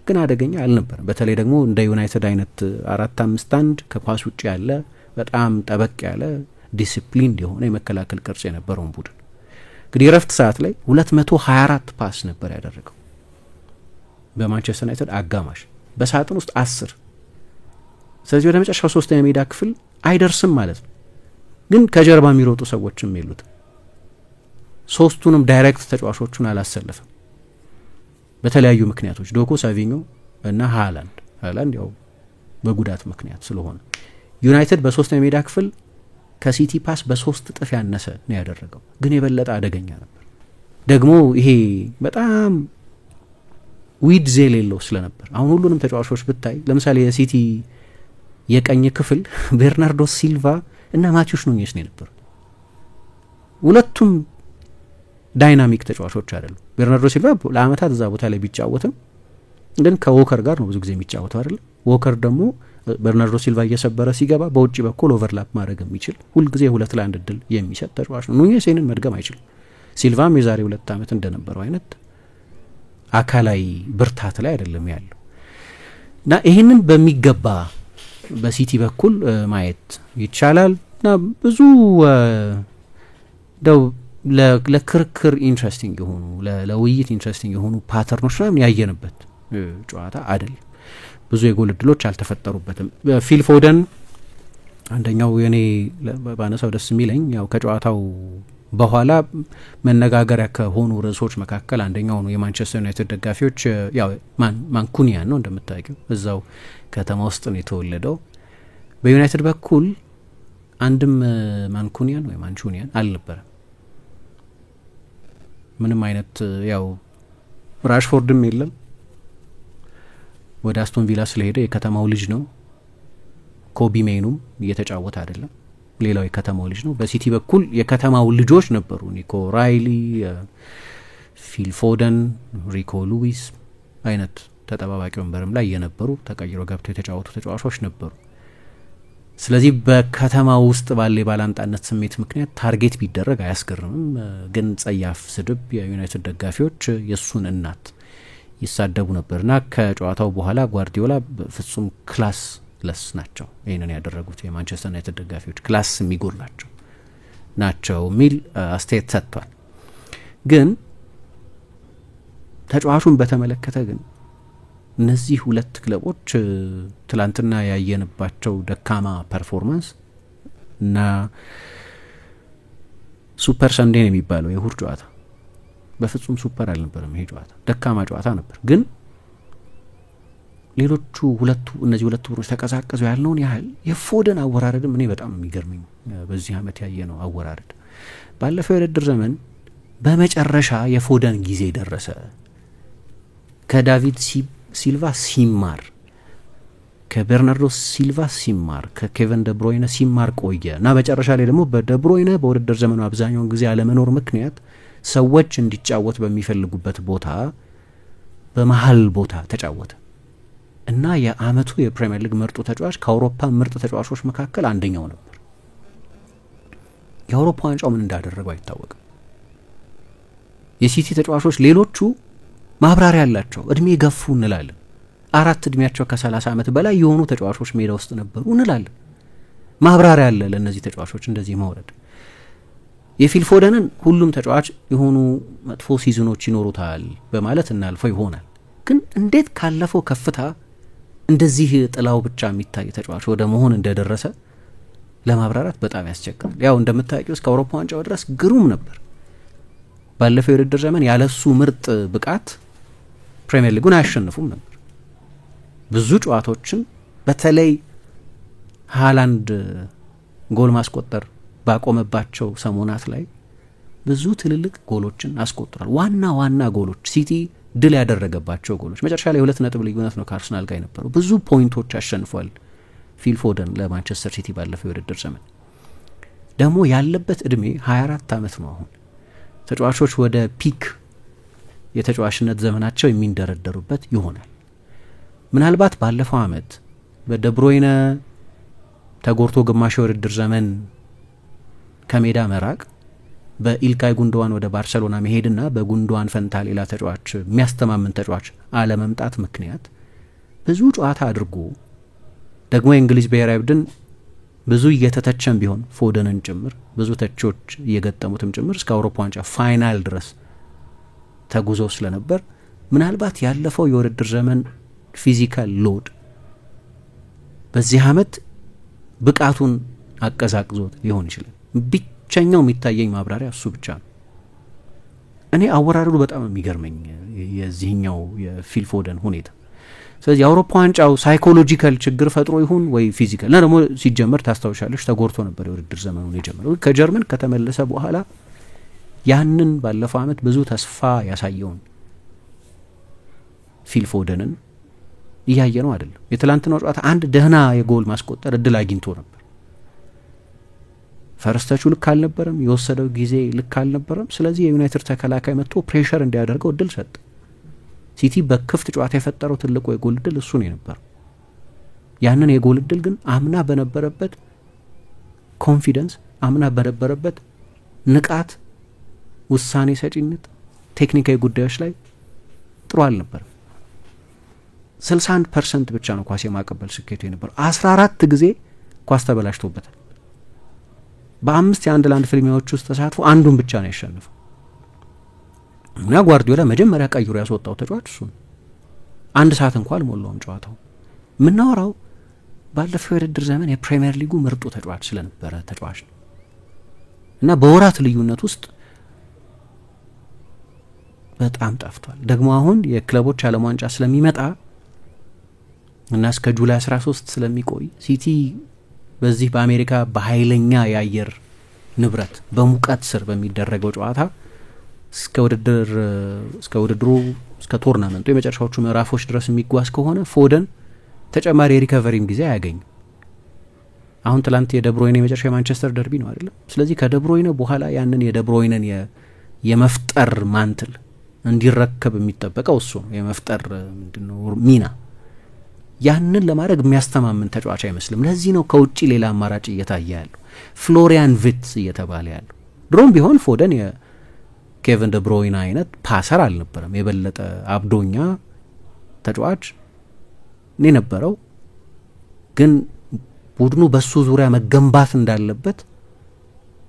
ግን አደገኛ አልነበረም። በተለይ ደግሞ እንደ ዩናይትድ አይነት 4-5-1 ከኳስ ውጭ ያለ በጣም ጠበቅ ያለ ዲሲፕሊን የሆነ የመከላከል ቅርጽ የነበረውን ቡድን እንግዲህ የረፍት ሰዓት ላይ 224 ፓስ ነበር ያደረገው በማንቸስተር ዩናይትድ አጋማሽ፣ በሳጥን ውስጥ 10። ስለዚህ ወደ መጨረሻው 3ኛ ሜዳ ክፍል አይደርስም ማለት ነው። ግን ከጀርባ የሚሮጡ ሰዎችም የሉት። ሶስቱንም ዳይሬክት ተጫዋቾቹን አላሰለፈም በተለያዩ ምክንያቶች፣ ዶኮ፣ ሳቪኞ እና ሃላንድ ያው በጉዳት ምክንያት ስለሆነ ዩናይትድ በ3ኛ ሜዳ ክፍል ከሲቲ ፓስ በ3 እጥፍ ያነሰ ነው ያደረገው። ግን የበለጠ አደገኛ ነበር። ደግሞ ይሄ በጣም ዊድዝ የሌለው ስለነበር አሁን ሁሉንም ተጫዋቾች ብታይ ለምሳሌ የሲቲ የቀኝ ክፍል ቤርናርዶ ሲልቫ እና ማቲዩስ ኑኔዝ ነው የነበሩት። ሁለቱም ዳይናሚክ ተጫዋቾች አይደሉም። ቤርናርዶ ሲልቫ ለአመታት እዛ ቦታ ላይ ቢጫወትም ግን ከዎከር ጋር ነው ብዙ ጊዜ የሚጫወተው አይደል? ዎከር ደግሞ በርናርዶ ሲልቫ እየሰበረ ሲገባ በውጭ በኩል ኦቨርላፕ ማድረግ የሚችል ሁልጊዜ 2-1 እድል የሚሰጥ ተጫዋች ነው። ኑኔዝ ይህንን መድገም አይችልም። ሲልቫም የዛሬ 2 ዓመት እንደነበረው አይነት አካላዊ ብርታት ላይ አይደለም ያለው እና ይህንን በሚገባ በሲቲ በኩል ማየት ይቻላል እና ብዙ ደው ለክርክር ኢንትረስቲንግ የሆኑ ለውይይት ኢንትረስቲንግ የሆኑ ፓተርኖች ምናምን ያየንበት ጨዋታ አይደለም። ብዙ የጎል እድሎች አልተፈጠሩበትም። ፊል ፎደን አንደኛው የኔ ባነሳው ደስ የሚለኝ ያው ከጨዋታው በኋላ መነጋገሪያ ከሆኑ ርዕሶች መካከል አንደኛው ነው። የማንቸስተር ዩናይትድ ደጋፊዎች ያው ማንኩኒያን ነው እንደምታውቂው እዛው ከተማ ውስጥ ነው የተወለደው። በዩናይትድ በኩል አንድም ማንኩኒያን ወይ ማንቹኒያን አልነበረም። ምንም አይነት ያው ራሽፎርድም የለም። ወደ አስቶን ቪላ ስለሄደ የከተማው ልጅ ነው። ኮቢ ሜኑም እየተጫወተ አይደለም። ሌላው የከተማው ልጅ ነው። በሲቲ በኩል የከተማው ልጆች ነበሩ። ኒኮ ራይሊ፣ ፊል ፎደን፣ ሪኮ ሉዊስ አይነት ተጠባባቂ ወንበርም ላይ የነበሩ ተቀይሮ ገብተው የተጫወቱ ተጫዋቾች ነበሩ። ስለዚህ በከተማው ውስጥ ባለ የባላንጣነት ስሜት ምክንያት ታርጌት ቢደረግ አያስገርምም። ግን ጸያፍ ስድብ የዩናይትድ ደጋፊዎች የሱን እናት ይሳደቡ ነበርና ከጨዋታው በኋላ ጓርዲዮላ ፍጹም ክላስ ለስ ናቸው ይህንን ያደረጉት የማንቸስተር ዩናይትድ ደጋፊዎች ክላስ የሚጎላቸው ናቸው የሚል አስተያየት ሰጥቷል። ግን ተጫዋቹን በተመለከተ ግን እነዚህ ሁለት ክለቦች ትላንትና ያየንባቸው ደካማ ፐርፎርማንስ እና ሱፐር ሰንዴ የሚባለው የእሁድ ጨዋታ በፍጹም ሱፐር አልነበረም። ይሄ ጨዋታ ደካማ ጨዋታ ነበር። ግን ሌሎቹ እነዚህ ሁለቱ ቡድኖች ተቀዛቀዙ ያልነውን ያህል የፎደን አወራረድም እኔ በጣም የሚገርመኝ በዚህ አመት ያየነው አወራረድ ባለፈው የውድድር ዘመን በመጨረሻ የፎደን ጊዜ ደረሰ። ከዳቪድ ሲልቫ ሲማር፣ ከበርናርዶ ሲልቫ ሲማር፣ ከኬቨን ደብሮይነ ሲማር ቆየ እና መጨረሻ ላይ ደግሞ በደብሮይነ በውድድር ዘመኑ አብዛኛውን ጊዜ አለመኖር ምክንያት ሰዎች እንዲጫወት በሚፈልጉበት ቦታ በመሀል ቦታ ተጫወተ እና የአመቱ የፕሪሚየር ሊግ ምርጡ ተጫዋች ከአውሮፓ ምርጥ ተጫዋቾች መካከል አንደኛው ነበር። የአውሮፓ ዋንጫው ምን እንዳደረገው አይታወቅም። የሲቲ ተጫዋቾች ሌሎቹ ማብራሪያ ያላቸው እድሜ ገፉ እንላለን። 4 እድሜያቸው ከ30 አመት በላይ የሆኑ ተጫዋቾች ሜዳ ውስጥ ነበሩ እንላለን። ማብራሪያ ያለ ለእነዚህ ተጫዋቾች እንደዚህ መውረድ። የፊል ፎደንን ሁሉም ተጫዋች የሆኑ መጥፎ ሲዝኖች ይኖሩታል በማለት እናልፈው ይሆናል። ግን እንዴት ካለፈው ከፍታ እንደዚህ ጥላው ብቻ የሚታይ ተጫዋች ወደ መሆን እንደደረሰ ለማብራራት በጣም ያስቸግራል። ያው እንደምታውቂው እስከ አውሮፓ ዋንጫው ድረስ ግሩም ነበር። ባለፈው የውድድር ዘመን ያለሱ ምርጥ ብቃት ፕሪሚየር ሊጉን አያሸንፉም ነበር። ብዙ ጨዋታዎችን በተለይ ሃላንድ ጎል ማስቆጠር ባቆመባቸው ሰሞናት ላይ ብዙ ትልልቅ ጎሎችን አስቆጥሯል። ዋና ጎሎች ሲቲ ድል ያደረገባቸው ጎሎች መጨረሻ ላይ 2 ነጥብ ልዩነት ነው ከአርሰናል ጋር የነበረው። ብዙ ፖይንቶች አሸንፏል ፊል ፎደን ለማንቸስተር ሲቲ ባለፈው የውድድር ዘመን። ደግሞ ያለበት እድሜ 24 አመት ነው አሁን። ተጫዋቾች ወደ ፒክ የተጫዋችነት ዘመናቸው የሚንደረደሩበት ይሆናል። ምናልባት ባለፈው አመት በደብሮይነ ተጎርቶ ግማሽ የውድድር ዘመን ከሜዳ መራቅ፣ በኢልካይ ጉንዶዋን ወደ ባርሴሎና መሄድና በጉንዶዋን ፈንታ ሌላ ተጫዋች የሚያስተማምን ተጫዋች አለመምጣት ምክንያት ብዙ ጨዋታ አድርጎ ደግሞ የእንግሊዝ ብሔራዊ ቡድን ብዙ እየተተቸም ቢሆን ፎደንን ጭምር ብዙ ተቾች እየገጠሙትም ጭምር እስከ አውሮፓ ዋንጫ ፋይናል ድረስ ተጉዞ ስለነበር ምናልባት ያለፈው የውድድር ዘመን ፊዚካል ሎድ በዚህ አመት ብቃቱን አቀዛቅዞት ሊሆን ይችላል። ብቸኛው የሚታየኝ ማብራሪያ እሱ ብቻ ነው። እኔ አወራረዱ በጣም የሚገርመኝ የዚህኛው የፊል ፎደን ሁኔታ። ስለዚህ የአውሮፓ ዋንጫው ሳይኮሎጂካል ችግር ፈጥሮ ይሁን ወይ ፊዚካል እና ደግሞ ሲጀመር ታስታውሻለሽ ተጎርቶ ነበር የውድድር ዘመኑን የጀመረው። ከጀርመን ከተመለሰ በኋላ ያንን ባለፈው አመት ብዙ ተስፋ ያሳየውን ፊል ፎደንን እያየ ነው አይደለም። የትላንትናው ጨዋታ አንድ ደህና የጎል ማስቆጠር እድል አግኝቶ ነበር። ፈረስተቹ ልክ አልነበረም፣ የወሰደው ጊዜ ልክ አልነበረም። ስለዚህ የዩናይትድ ተከላካይ መጥቶ ፕሬሸር እንዲያደርገው እድል ሰጠ። ሲቲ በክፍት ጨዋታ የፈጠረው ትልቁ የጎል እድል እሱ ነው የነበረው። ያንን የጎል እድል ግን አምና በነበረበት ኮንፊደንስ፣ አምና በነበረበት ንቃት፣ ውሳኔ ሰጪነት፣ ቴክኒካዊ ጉዳዮች ላይ ጥሩ አልነበረም። 61% ብቻ ነው ኳስ የማቀበል ስኬቱ የነበረው። 14 ጊዜ ኳስ ተበላሽቶበታል። በ5 የ1-1 ፍልሚያዎች ውስጥ ተሳትፎ አንዱን ብቻ ነው ያሸነፈው እና ጓርዲዮላ መጀመሪያ ቀይሮ ያስወጣው ተጫዋች እሱ ነው። 1 ሰዓት እንኳን አልሞላውም ጨዋታው። የምናወራው ባለፈው የውድድር ዘመን የፕሪሚየር ሊጉ ምርጡ ተጫዋች ስለነበረ ተጫዋች ነው እና በወራት ልዩነት ውስጥ በጣም ጠፍቷል። ደግሞ አሁን የክለቦች ዓለም ዋንጫ ስለሚመጣ እና እስከ ጁላይ 13 ስለሚቆይ ሲቲ በዚህ በአሜሪካ በኃይለኛ የአየር ንብረት በሙቀት ስር በሚደረገው ጨዋታ እስከ ውድድሩ እስከ ቶርናመንቱ የመጨረሻዎቹ ምዕራፎች ድረስ የሚጓዝ ከሆነ ፎደን ተጨማሪ የሪከቨሪም ጊዜ አያገኝም። አሁን ትላንት የደብሮይነ የመጨረሻ የማንቸስተር ደርቢ ነው አይደለም። ስለዚህ ከደብሮይነ በኋላ ያንን የደብሮይነን የመፍጠር ማንትል እንዲረከብ የሚጠበቀው እሱ ነው። የመፍጠር ምንድነው ሚና ያንን ለማድረግ የሚያስተማምን ተጫዋች አይመስልም። ለዚህ ነው ከውጪ ሌላ አማራጭ እየታየ ያለው ፍሎሪያን ቪትስ እየተባለ ያለው። ድሮም ቢሆን ፎደን የኬቨን ደብሮይነ አይነት ፓሰር አልነበረም። የበለጠ አብዶኛ ተጫዋች ነው የነበረው። ግን ቡድኑ በሱ ዙሪያ መገንባት እንዳለበት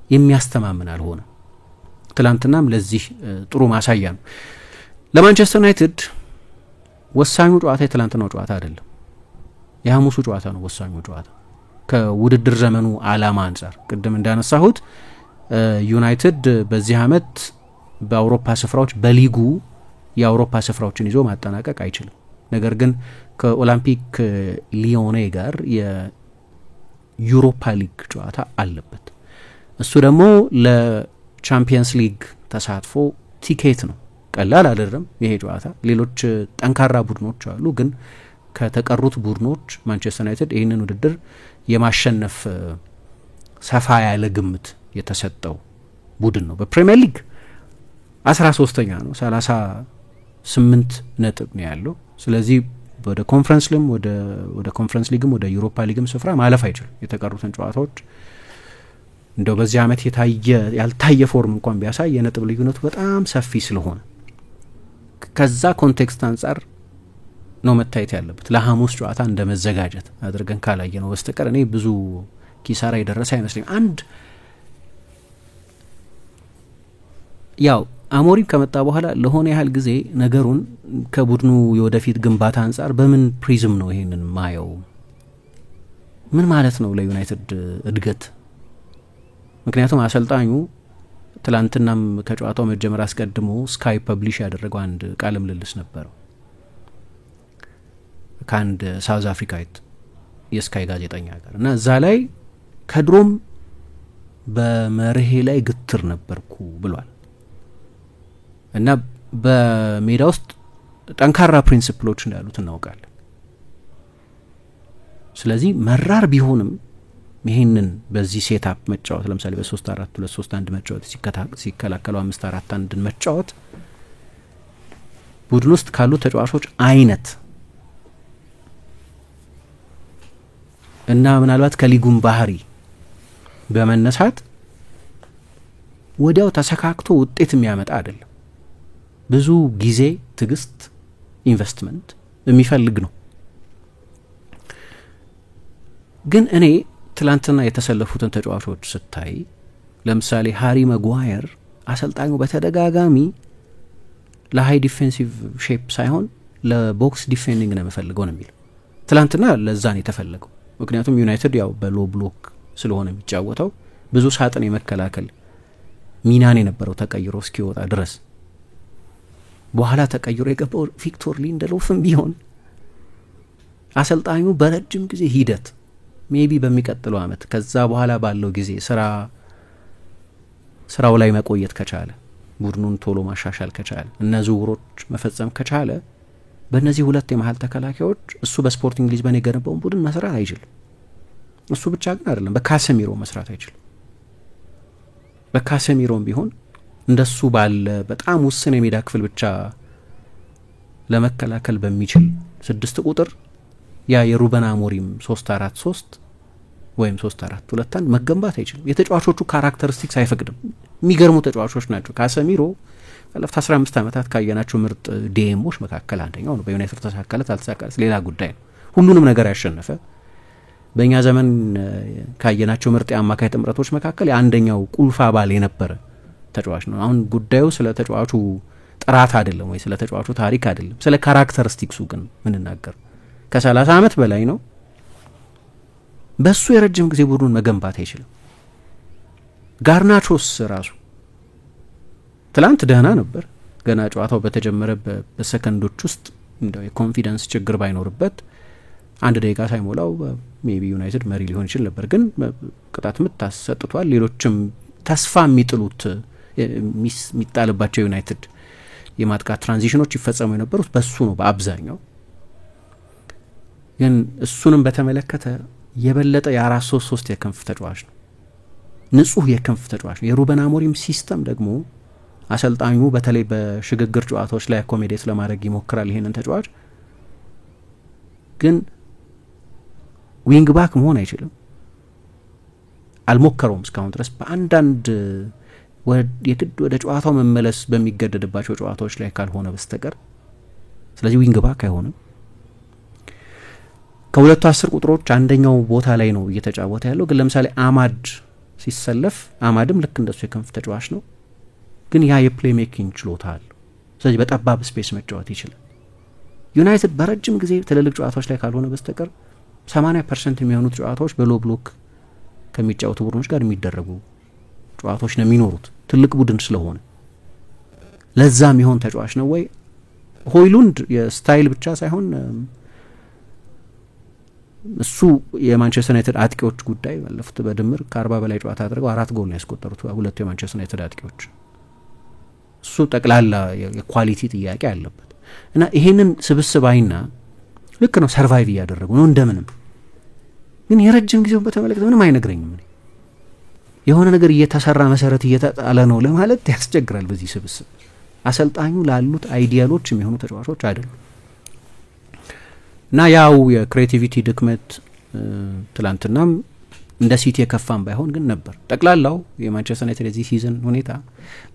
የሚያስተማምን አልሆነ። ትላንትናም ለዚህ ጥሩ ማሳያ ነው። ለማንቸስተር ዩናይትድ ወሳኙ ጨዋታ የትላንትናው ጨዋታ አይደለም፣ የሐሙሱ ጨዋታ ነው ወሳኙ ጨዋታ። ከውድድር ዘመኑ አላማ አንጻር ቅድም እንዳነሳሁት ዩናይትድ በዚህ አመት በአውሮፓ ስፍራዎች በሊጉ የአውሮፓ ስፍራዎችን ይዞ ማጠናቀቅ አይችልም። ነገር ግን ከኦላምፒክ ሊዮኔ ጋር የዩሮፓ ሊግ ጨዋታ አለበት። እሱ ደግሞ ለቻምፒየንስ ሊግ ተሳትፎ ቲኬት ነው። ቀላል አይደለም ይሄ ጨዋታ። ሌሎች ጠንካራ ቡድኖች አሉ፣ ግን ከተቀሩት ቡድኖች ማንቸስተር ዩናይትድ ይህንን ውድድር የማሸነፍ ሰፋ ያለ ግምት የተሰጠው ቡድን ነው። በፕሪሚየር ሊግ 13ኛ ነው፣ 38 ነጥብ ነው ያለው። ስለዚህ ወደ ኮንፈረንስ ሊግም ወደ ዩሮፓ ሊግም ስፍራ ማለፍ አይችልም። የተቀሩትን ጨዋታዎች እንደው በዚህ አመት ያልታየ ፎርም እንኳን ቢያሳይ የነጥብ ልዩነቱ በጣም ሰፊ ስለሆነ ከዛ ኮንቴክስት አንጻር ነው መታየት ያለበት። ለሐሙስ ጨዋታ እንደ መዘጋጀት አድርገን ካላየ ነው በስተቀር እኔ ብዙ ኪሳራ የደረሰ አይመስለኝም። አንድ ያው አሞሪም ከመጣ በኋላ ለሆነ ያህል ጊዜ ነገሩን ከቡድኑ የወደፊት ግንባታ አንጻር በምን ፕሪዝም ነው ይሄንን ማየው? ምን ማለት ነው ለዩናይትድ እድገት? ምክንያቱም አሰልጣኙ ትላንትናም ከጨዋታው መጀመር አስቀድሞ ስካይ ፐብሊሽ ያደረገው አንድ ቃለ ምልልስ ነበረው ከአንድ ሳውዝ አፍሪካዊት የስካይ ጋዜጠኛ ጋር እና እዛ ላይ ከድሮም በመርሄ ላይ ግትር ነበርኩ ብሏል እና በሜዳ ውስጥ ጠንካራ ፕሪንሲፕሎች እንዳሉት እናውቃለን። ስለዚህ መራር ቢሆንም ይሄንን በዚህ ሴትአፕ መጫወት ለምሳሌ በ3-4-2-3-1 መጫወት ሲከላከሉ 5-4-1 መጫወት ቡድን ውስጥ ካሉ ተጫዋቾች አይነት እና ምናልባት ከሊጉም ባህሪ በመነሳት ወዲያው ተሰካክቶ ውጤት የሚያመጣ አይደለም። ብዙ ጊዜ፣ ትግስት፣ ኢንቨስትመንት የሚፈልግ ነው። ግን እኔ ትላንትና የተሰለፉትን ተጫዋቾች ስታይ ለምሳሌ ሃሪ ማጓየር አሰልጣኙ በተደጋጋሚ ለሃይ ዲፌንሲቭ ሼፕ ሳይሆን ለቦክስ ዲፌንዲንግ ነው የሚፈልገው ነው የሚለው። ትላንትና ለዛ ነው የተፈለገው። ምክንያቱም ዩናይትድ ያው በሎ ብሎክ ስለሆነ የሚጫወተው ብዙ ሳጥን የመከላከል ሚናን የነበረው ተቀይሮ እስኪወጣ ድረስ። በኋላ ተቀይሮ የገባው ቪክቶር ሊንደሎፍም ቢሆን አሰልጣኙ በረጅም ጊዜ ሂደት ሜቢ በሚቀጥለው አመት ከዛ በኋላ ባለው ጊዜ ስራው ላይ መቆየት ከቻለ ቡድኑን ቶሎ ማሻሻል ከቻለ እና ዝውውሮች መፈጸም ከቻለ በእነዚህ ሁለት የመሀል ተከላካዮች እሱ በስፖርቲንግ ሊዝበን የገነባውን ቡድን መስራት አይችልም። እሱ ብቻ ግን አይደለም፣ በካሴሚሮ መስራት አይችልም። በካሴሚሮም ቢሆን እንደሱ ባለ በጣም ውስን የሜዳ ክፍል ብቻ ለመከላከል በሚችል 6 ቁጥር ያ የሩበን አሞሪም 3-4-3 ወይም 3-4-2 መገንባት አይችልም። የተጫዋቾቹ ካራክተሪስቲክስ አይፈቅድም። የሚገርሙ ተጫዋቾች ናቸው። ካሰሚሮ ባለፉት 15 ዓመታት ካየናቸው ምርጥ ዲኤሞች መካከል አንደኛው ነው። በዩናይትድ ተሳካለት አልተሳካለት ሌላ ጉዳይ ነው። ሁሉንም ነገር ያሸነፈ በእኛ ዘመን ካየናቸው ምርጥ የአማካይ ጥምረቶች መካከል የአንደኛው ቁልፍ አባል የነበረ ተጫዋች ነው። አሁን ጉዳዩ ስለ ተጫዋቹ ጥራት አይደለም ወይ ስለ ተጫዋቹ ታሪክ አይደለም፣ ስለ ካራክተሪስቲክሱ ግን ምንናገር ከ30 ዓመት በላይ ነው። በሱ የረጅም ጊዜ ቡድኑን መገንባት አይችልም። ጋርናቾስ ራሱ ትላንት ደህና ነበር። ገና ጨዋታው በተጀመረ በሰከንዶች ውስጥ እንደው የኮንፊደንስ ችግር ባይኖርበት 1 ደቂቃ ሳይሞላው ሜቢ ዩናይትድ መሪ ሊሆን ይችል ነበር። ግን ቅጣት ምት አሰጥቷል። ሌሎችም ተስፋ የሚጥሉት የሚጣልባቸው ዩናይትድ የማጥቃት ትራንዚሽኖች ይፈጸሙ የነበሩት በሱ ነው በአብዛኛው። ግን እሱንም በተመለከተ የበለጠ የ4-3-3 የክንፍ ተጫዋች ነው። ንጹህ የክንፍ ተጫዋች ነው። የሩበን አሞሪም ሲስተም ደግሞ አሰልጣኙ በተለይ በሽግግር ጨዋታዎች ላይ አኮሜዴት ለማድረግ ይሞክራል ይሄንን ተጫዋች። ግን ዊንግ ባክ መሆን አይችልም። አልሞከረውም እስካሁን ድረስ በአንዳንድ የግድ ወደ ጨዋታው መመለስ በሚገደድባቸው ጨዋታዎች ላይ ካልሆነ በስተቀር። ስለዚህ ዊንግ ባክ አይሆንም። ከሁለቱ 10 ቁጥሮች አንደኛው ቦታ ላይ ነው እየተጫወተ ያለው። ግን ለምሳሌ አማድ ሲሰለፍ አማድም ልክ እንደሱ የክንፍ ተጫዋች ነው። ግን ያ የፕሌይ ሜኪንግ ችሎታ አለው። ስለዚህ በጠባብ ስፔስ መጫወት ይችላል። ዩናይትድ በረጅም ጊዜ ትልልቅ ጨዋታዎች ላይ ካልሆነ በስተቀር 80% የሚሆኑት ጨዋታዎች በሎ ብሎክ ከሚጫወቱ ቡድኖች ጋር የሚደረጉ ጨዋታዎች ነው የሚኖሩት፣ ትልቅ ቡድን ስለሆነ። ለዛ የሚሆን ተጫዋች ነው ወይ? ሆይሉንድ የስታይል ብቻ ሳይሆን እሱ የማንቸስተር ዩናይትድ አጥቂዎች ጉዳይ ባለፉት በድምር ከ40 በላይ ጨዋታ አድርገው 4 ጎል ነው ያስቆጠሩት ሁለቱ የማንቸስተር ዩናይትድ አጥቂዎች። እሱ ጠቅላላ የኳሊቲ ጥያቄ አለበት እና ይሄንን ስብስባይና ልክ ነው ሰርቫይቭ እያደረጉ ነው እንደምንም። ግን የረጅም ጊዜውን በተመለከተ ምንም አይነግረኝም። የሆነ ነገር እየተሰራ መሰረት እየተጣለ ነው ለማለት ያስቸግራል። በዚህ ስብስብ አሰልጣኙ ላሉት አይዲያሎች የሚሆኑ ተጫዋቾች አይደሉም እና ያው የክሬቲቪቲ ድክመት ትላንትናም እንደ ሲቲ የከፋም ባይሆን ግን ነበር። ጠቅላላው የማንቸስተር ዩናይትድ የዚህ ሲዝን ሁኔታ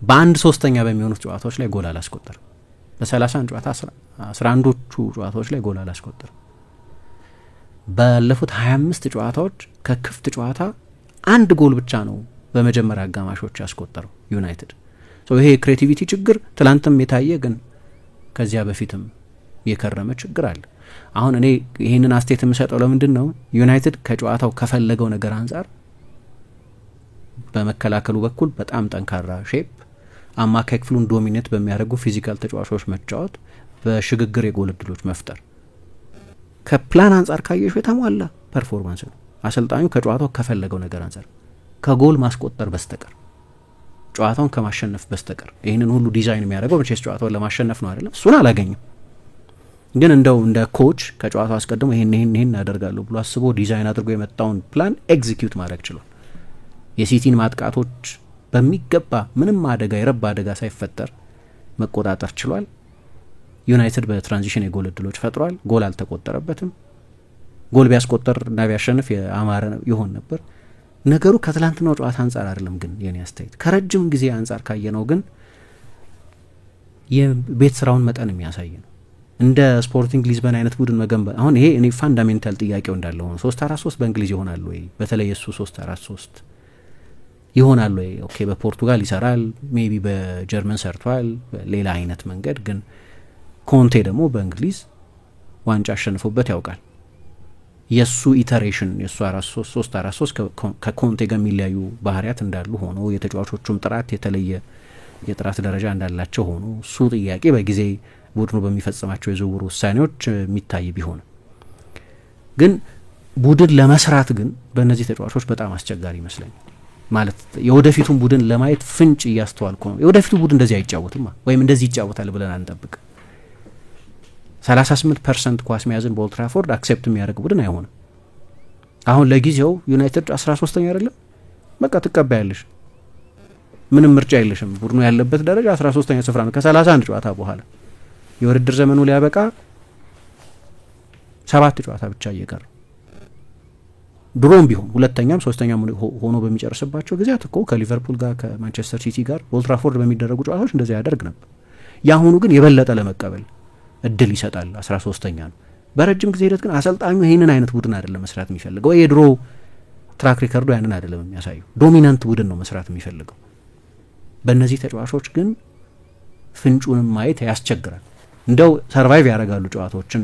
በ1/3 በሚሆኑት ጨዋታዎች ላይ ጎል አላስቆጠር። በ31 ጨዋታ 11ዎቹ ጨዋታዎች ላይ ጎል አላስቆጠር። ባለፉት 25 ጨዋታዎች ከክፍት ጨዋታ 1 ጎል ብቻ ነው በመጀመሪያ አጋማሾች ያስቆጠረው ዩናይትድ። ይሄ የክሬቲቪቲ ችግር ትላንትም የታየ ግን ከዚያ በፊትም የከረመ ችግር አለ። አሁን እኔ ይህንን አስተያየት የምሰጠው ለምንድን ነው? ዩናይትድ ከጨዋታው ከፈለገው ነገር አንጻር በመከላከሉ በኩል በጣም ጠንካራ ሼፕ፣ አማካይ ክፍሉን ዶሚኔት በሚያደርጉ ፊዚካል ተጫዋቾች መጫወት፣ በሽግግር የጎል እድሎች መፍጠር፣ ከፕላን አንጻር ካየሽ የተሟላ ፐርፎርማንስ ነው። አሰልጣኙ ከጨዋታው ከፈለገው ነገር አንጻር ከጎል ማስቆጠር በስተቀር ጨዋታውን ከማሸነፍ በስተቀር ይህንን ሁሉ ዲዛይን የሚያደርገው መቼስ ጨዋታውን ለማሸነፍ ነው አይደለም። እሱን አላገኘም። ግን እንደው እንደ ኮች ከጨዋታው አስቀድሞ ይሄን ያደርጋለሁ ብሎ አስቦ ዲዛይን አድርጎ የመጣውን ፕላን ኤግዚኪዩት ማድረግ ችሏል። የሲቲን ማጥቃቶች በሚገባ ምንም አደጋ የረባ አደጋ ሳይፈጠር መቆጣጠር ችሏል። ዩናይትድ በትራንዚሽን የጎል እድሎች ፈጥሯል። ጎል አልተቆጠረበትም። ጎል ቢያስቆጠር እና ቢያሸንፍ የአማረ ይሆን ነበር። ነገሩ ከትላንትናው ጨዋታ አንጻር አይደለም። ግን የኔ አስተያየት ከረጅም ጊዜ አንጻር ካየነው ግን የቤት ስራውን መጠን የሚያሳይ ነው። እንደ ስፖርቲንግ ሊዝበን አይነት ቡድን መገንባት አሁን ይሄ እኔ ፋንዳሜንታል ጥያቄው እንዳለው ነው። 3-4-3 በእንግሊዝ ይሆናል ወይ? በተለይ እሱ 3-4-3 ይሆናል ወይ? ኦኬ በፖርቱጋል ይሰራል፣ ሜቢ በጀርመን ሰርቷል ሌላ አይነት መንገድ። ግን ኮንቴ ደግሞ በእንግሊዝ ዋንጫ አሸንፎበት ያውቃል። የሱ ኢተሬሽን የሱ 3-4-3 ከኮንቴ ጋር የሚለያዩ ባህሪያት እንዳሉ ሆኖ የተጫዋቾቹም ጥራት የተለየ የጥራት ደረጃ እንዳላቸው ሆኖ እሱ ጥያቄ በጊዜ ቡድኑ በሚፈጽማቸው የዝውውር ውሳኔዎች የሚታይ ቢሆንም ግን ቡድን ለመስራት ግን በእነዚህ ተጫዋቾች በጣም አስቸጋሪ ይመስለኛል። ማለት የወደፊቱን ቡድን ለማየት ፍንጭ እያስተዋልኩ ነው። የወደፊቱ ቡድን እንደዚህ አይጫወትም ወይም እንደዚህ ይጫወታል ብለን አንጠብቅ። 38% ኳስ መያዝን በኦልድ ትራፎርድ አክሴፕት የሚያደርግ ቡድን አይሆንም። አሁን ለጊዜው ዩናይትድ 13ኛ አይደለም፣ በቃ ትቀበያለሽ፣ ምንም ምርጫ የለሽም። ቡድኑ ያለበት ደረጃ 13ኛ ስፍራ ነው ከ31 ጨዋታ በኋላ። የውድድር ዘመኑ ሊያበቃ 7 ጨዋታ ብቻ እየቀረ ድሮም ቢሆን ሁለተኛም ሶስተኛም ሆኖ በሚጨርስባቸው ጊዜያት እኮ ከሊቨርፑል ጋር ከማንቸስተር ሲቲ ጋር ኦልድ ትራፎርድ በሚደረጉ ጨዋታዎች እንደዚያ ያደርግ ነበር። ያሁኑ ግን የበለጠ ለመቀበል እድል ይሰጣል። 13ኛ ነው። በረጅም ጊዜ ሂደት ግን አሰልጣኙ ይህንን አይነት ቡድን አይደለም መስራት የሚፈልገው። ወይ የድሮ ትራክ ሪከርዱ ያንን አይደለም የሚያሳየው። ዶሚናንት ቡድን ነው መስራት የሚፈልገው። በእነዚህ ተጫዋቾች ግን ፍንጩንም ማየት ያስቸግራል። እንደው ሰርቫይቭ ያደርጋሉ ጨዋታዎችን።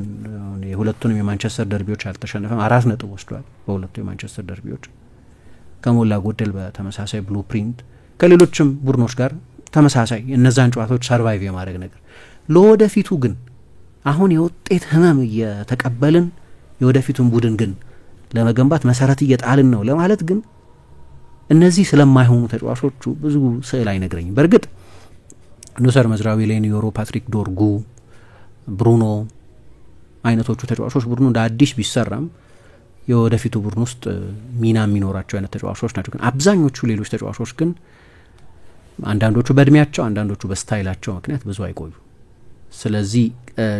የሁለቱንም የማንቸስተር ደርቢዎች አልተሸነፈም፣ 4 ነጥብ ወስዷል በሁለቱ የማንቸስተር ደርቢዎች ከሞላ ጎደል በተመሳሳይ ብሉፕሪንት ከሌሎችም ቡድኖች ጋር ተመሳሳይ እነዛን ጨዋታዎች ሰርቫይቭ የማድረግ ነገር። ለወደፊቱ ግን አሁን የውጤት ህመም እየተቀበልን የወደፊቱን ቡድን ግን ለመገንባት መሰረት እየጣልን ነው ለማለት ግን እነዚህ ስለማይሆኑ ተጫዋቾቹ ብዙ ስዕል አይነግረኝም። በእርግጥ ኑሰር መዝራዊ፣ ሌኒ ዮሮ፣ ፓትሪክ ዶርጉ፣ ብሩኖ አይነቶቹ ተጫዋቾች ቡድኑ እንደ አዲስ ቢሰራም የወደፊቱ ቡድን ውስጥ ሚና የሚኖራቸው አይነት ተጫዋቾች ናቸው። ግን አብዛኞቹ ሌሎች ተጫዋቾች ግን አንዳንዶቹ በእድሜያቸው አንዳንዶቹ በስታይላቸው ምክንያት ብዙ አይቆዩ። ስለዚህ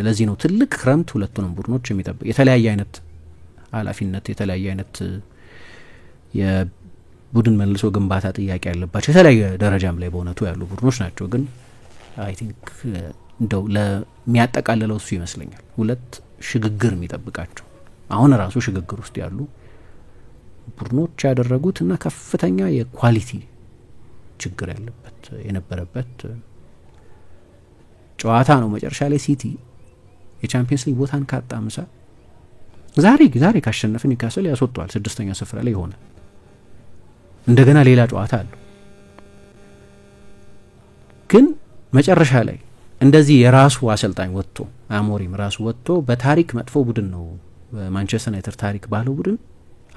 ለዚህ ነው ትልቅ ክረምት ሁለቱንም ቡድኖች የሚጠብቅ የተለያየ አይነት ኃላፊነት የተለያየ አይነት የቡድን መልሶ ግንባታ ጥያቄ ያለባቸው የተለያየ ደረጃም ላይ በእውነቱ ያሉ ቡድኖች ናቸው። ግን አይ ቲንክ እንደው ለሚያጠቃልለው እሱ ይመስለኛል ሁለት ሽግግር የሚጠብቃቸው አሁን ራሱ ሽግግር ውስጥ ያሉ ቡድኖች ያደረጉት እና ከፍተኛ የኳሊቲ ችግር ያለበት የነበረበት ጨዋታ ነው። መጨረሻ ላይ ሲቲ የቻምፒየንስ ሊግ ቦታን ካጣ ምሳ ዛሬ ካሸነፈ ኒውካስል ያስወጣዋል። 6ኛ ስፍራ ላይ ሆነ። እንደገና ሌላ ጨዋታ አለው። ግን መጨረሻ ላይ እንደዚህ የራሱ አሰልጣኝ ወጥቶ አሞሪም ራሱ ወጥቶ በታሪክ መጥፎ ቡድን ነው በማንቸስተር ዩናይትድ ታሪክ ባለው ቡድን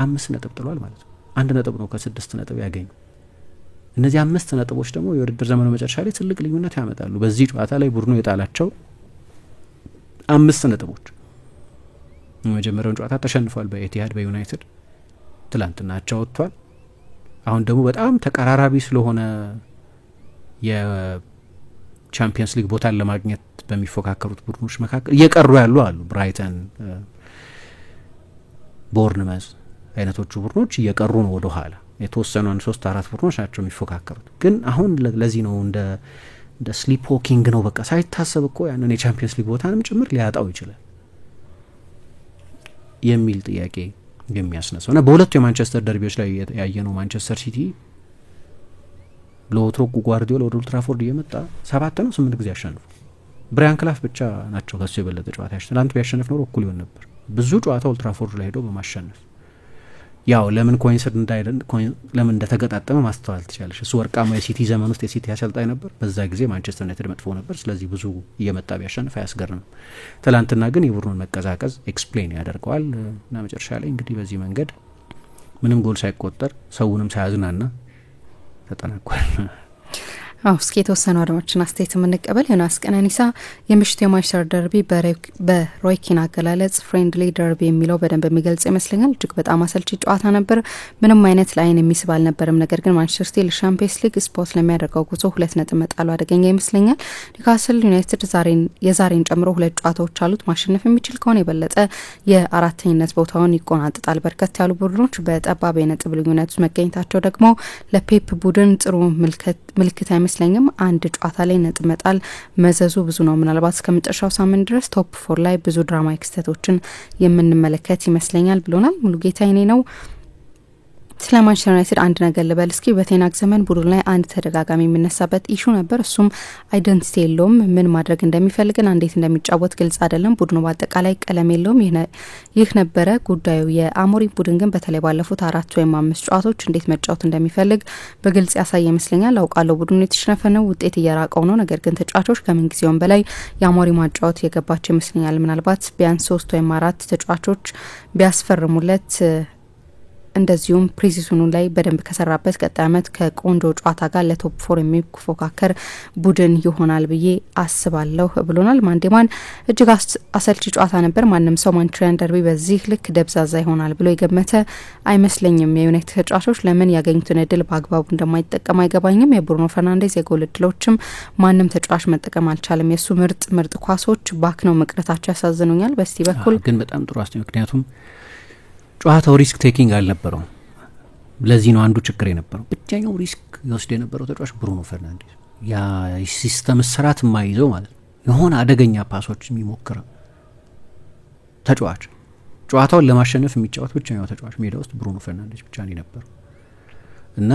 5 ነጥብ ጥሏል ማለት ነው። 1 ነጥብ ነው ከ6 ነጥብ ያገኙ። እነዚህ 5 ነጥቦች ደግሞ የውድድር ዘመኑ መጨረሻ ላይ ትልቅ ልዩነት ያመጣሉ። በዚህ ጨዋታ ላይ ቡድኑ የጣላቸው 5 ነጥቦች የመጀመሪያውን ጨዋታ ተሸንፏል በኤቲሃድ በዩናይትድ ትላንትና አቻ ወጥቷል። አሁን ደግሞ በጣም ተቀራራቢ ስለሆነ የቻምፒየንስ ሊግ ቦታን ለማግኘት በሚፎካከሩት ቡድኖች መካከል እየቀሩ ያሉ አሉ። ብራይተን፣ ቦርንመዝ አይነቶቹ ቡድኖች እየቀሩ ነው ወደ ኋላ። የተወሰኑ 3-4 ቡድኖች ናቸው የሚፎካከሩት። ግን አሁን ለዚህ ነው እንደ ስሊፕ ዎኪንግ ነው። በቃ ሳይታሰብ እኮ ያንን የቻምፒየንስ ሊግ ቦታንም ጭምር ሊያጣው ይችላል የሚል ጥያቄ የሚያስነሳው እና በሁለቱ የማንቸስተር ደርቢዎች ላይ ያየነው ማንቸስተር ሲቲ ለወትሮ ጓርዲዮላ ወደ ኦልድ ትራፎርድ እየመጣ 7 ነው 8 ጊዜ ያሸንፉ። ብራያን ክላፍ ብቻ ናቸው ከሱ የበለጠ ጨዋታ ያሸነፉ። ትናንት ቢያሸንፍ ኖሮ እኩል ይሆን ነበር። ብዙ ጨዋታ ኦልድ ትራፎርድ ላይ ሄዶ በማሸነፍ ያው ለምን ኮኢንሲድ ለምን እንደተገጣጠመ ማስተዋል ትችላለሽ። እሱ ወርቃማ የሲቲ ዘመን ውስጥ የሲቲ አሰልጣኝ ነበር። በዛ ጊዜ ማንቸስተር ዩናይትድ መጥፎ ነበር። ስለዚህ ብዙ እየመጣ ቢያሸንፍ አያስገርምም። ትላንትና ግን የቡድኑን መቀዛቀዝ ኤክስፕሌን ያደርገዋል እና መጨረሻ ላይ እንግዲህ በዚህ መንገድ ምንም ጎል ሳይቆጠር ሰውንም ሳያዝናና ተጠናቋል። እስኪ የተወሰኑ አድማጮችን አስተያየት የምንቀበል። ዮናስ ቀነኒሳ የምሽቱ የማንቸስተር ደርቢ በሮይ ኪን አገላለጽ ፍሬንድሊ ደርቢ የሚለው በደንብ የሚገልጽ ይመስለኛል። እጅግ በጣም አሰልቺ ጨዋታ ነበር። ምንም አይነት ላይን የሚስብ አልነበርም። ነገር ግን ማንቸስተር ሲቲ ለሻምፒየንስ ሊግ ስፖርት ለሚያደርገው ጉዞ 2 ነጥብ መጣሉ አደገኛ ይመስለኛል። ኒውካስል ዩናይትድ የዛሬን ጨምሮ 2 ጨዋታዎች አሉት። ማሸነፍ የሚችል ከሆነ የበለጠ የ4ኝነት ቦታውን ይቆናጥጣል። በርከት ያሉ ቡድኖች በጠባብ የነጥብ ልዩነት ውስጥ መገኘታቸው ደግሞ ለፔፕ ቡድን ጥሩ ምልክት አይመስለኝም። አንድ ጨዋታ ላይ ነጥብ መጣል መዘዙ ብዙ ነው። ምናልባት እስከመጨረሻው ሳምንት ድረስ ቶፕ 4 ላይ ብዙ ድራማዊ ክስተቶችን የምንመለከት ይመስለኛል ብሎናል። ሙሉጌታ ይኔ ነው። ስለ ማንቸስተር ዩናይትድ አንድ ነገር ልበል እስኪ። በቴናግ ዘመን ቡድን ላይ አንድ ተደጋጋሚ የሚነሳበት ኢሹ ነበር። እሱም አይደንቲቲ የለውም። ምን ማድረግ እንደሚፈልግና እንዴት እንደሚጫወት ግልጽ አይደለም። ቡድኑ በአጠቃላይ ቀለም የለውም። ይህ ነበረ ጉዳዩ። የአሞሪም ቡድን ግን በተለይ ባለፉት 4 ወይም 5 ጨዋታዎች እንዴት መጫወት እንደሚፈልግ በግልጽ ያሳየ ይመስለኛል። አውቃለሁ ቡድኑ የተሸነፈ ነው፣ ውጤት እየራቀው ነው። ነገር ግን ተጫዋቾች ከምን ጊዜውም በላይ የአሞሪም ማጫወት የገባቸው ይመስለኛል። ምናልባት ቢያንስ 3 ወይም 4 ተጫዋቾች ቢያስፈርሙለት እንደዚሁም ፕሪሲዝኑ ላይ በደንብ ከሰራበት ቀጣይ ዓመት ከቆንጆ ጨዋታ ጋር ለቶፕ 4 የሚፎካከር ቡድን ይሆናል ብዬ አስባለሁ ብሎናል። ማንዴማን እጅግ አሰልቺ ጨዋታ ነበር። ማንም ሰው ማንቸስተር ደርቢ በዚህ ልክ ደብዛዛ ይሆናል ብሎ የገመተ አይመስለኝም። የዩናይትድ ተጫዋቾች ለምን ያገኙትን እድል በአግባቡ እንደማይጠቀም አይገባኝም። የብሩኖ ፈርናንዴዝ የጎል እድሎችም ማንም ተጫዋች መጠቀም አልቻለም። የሱ ምርጥ ኳሶች ባክነው መቅረታቸው ያሳዝኑኛል። በስቲ በኩል ግን በጣም ጥሩ ምክንያቱም ጨዋታው ሪስክ ቴኪንግ አልነበረውም። ለዚህ ነው አንዱ ችግር የነበረው። ብቻኛው ሪስክ ይወስድ የነበረው ተጫዋች ብሩኖ ፈርናንዴዝ ያ ሲስተም ስራት የማይዘው ማለት ነው። የሆነ አደገኛ ፓሶች የሚሞክር ተጫዋች ጨዋታውን ለማሸነፍ የሚጫወት ብቻኛው ተጫዋች ሜዳ ውስጥ ብሩኖ ፈርናንዴዝ ብቻ ነው የነበረው እና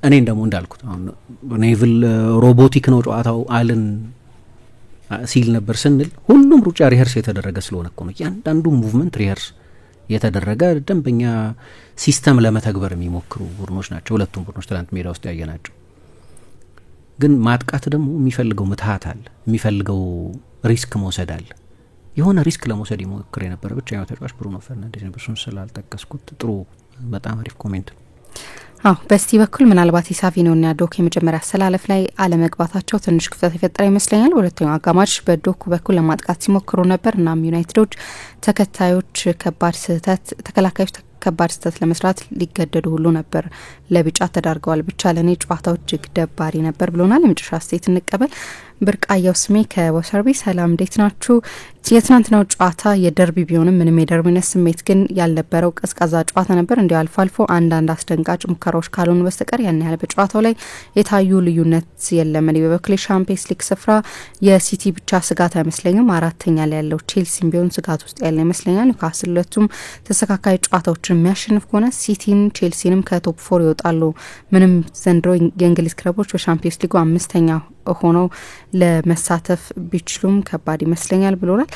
እኔ ደግሞ እንዳልኩት አሁን ኔቭል ሮቦቲክ ነው ጨዋታው አልን ሲል ነበር ስንል ሁሉም ሩጫ ሪሄርስ የተደረገ ስለሆነ እኮ ነው። ያንዳንዱ ሙቭመንት ሪሄርስ የተደረገ ደንበኛ ሲስተም ለመተግበር የሚሞክሩ ቡድኖች ናቸው ሁለቱም ቡድኖች ትናንት ሜዳ ውስጥ ያየናቸው። ግን ማጥቃት ደግሞ የሚፈልገው ምትሃት አለ፣ የሚፈልገው ሪስክ መውሰድ አለ። የሆነ ሪስክ ለመውሰድ ይሞክር የነበረ ብቻኛው ተጫዋች ብሩኖ ፈርናንዴዝ ነበር። እሱን ስላልጠቀስኩት ጥሩ በጣም አሪፍ ኮሜንት ነው። በስቲ በኩል ምናልባት ሳቪኖና ዶክ የመጀመሪያ አሰላለፍ ላይ አለመግባታቸው ትንሽ ክፍተት የፈጠረ ይመስለኛል። ሁለተኛው አጋማሽ በዶኩ በኩል ለማጥቃት ሲሞክሩ ነበር። እናም ዩናይትዶች ተከላካዮች ከባድ ስህተት ለመስራት ሊገደዱ ሁሉ ነበር፣ ለቢጫ ተዳርገዋል። ብቻ ለኔ ጨዋታው እጅግ ደባሪ ነበር ብሎናል። የመጨረሻ አስተያየት እንቀበል። ብርቃየው ስሜ ከወሰርቢ ሰላም፣ እንዴት ናችሁ? የትናንትናው ጨዋታ የደርቢ ቢሆንም ምንም የደርቢነት ስሜት ግን ያልነበረው ቀዝቃዛ ጨዋታ ነበር። እንዲሁ አልፎ አልፎ አንዳንድ አስደንጋጭ ሙከራዎች ካልሆኑ በስተቀር ያን ያህል በጨዋታው ላይ የታዩ ልዩነት የለም። እኔ በበኩሌ ሻምፒየንስ ሊግ ስፍራ የሲቲ ብቻ ስጋት አይመስለኝም። አራተኛ ላይ ያለው ቼልሲም ቢሆን ስጋት ውስጥ ያለ ይመስለኛል። ኒውካስል ሁለቱም ተስተካካይ ጨዋታዎችን የሚያሸንፍ ከሆነ ሲቲም ቼልሲንም ከቶፕ 4 ይወጣሉ። ምንም ዘንድሮ የእንግሊዝ ክለቦች በሻምፒየንስ ሊጉ አምስተኛ ሆነው ለመሳተፍ ቢችሉም ከባድ ይመስለኛል ብሎናል።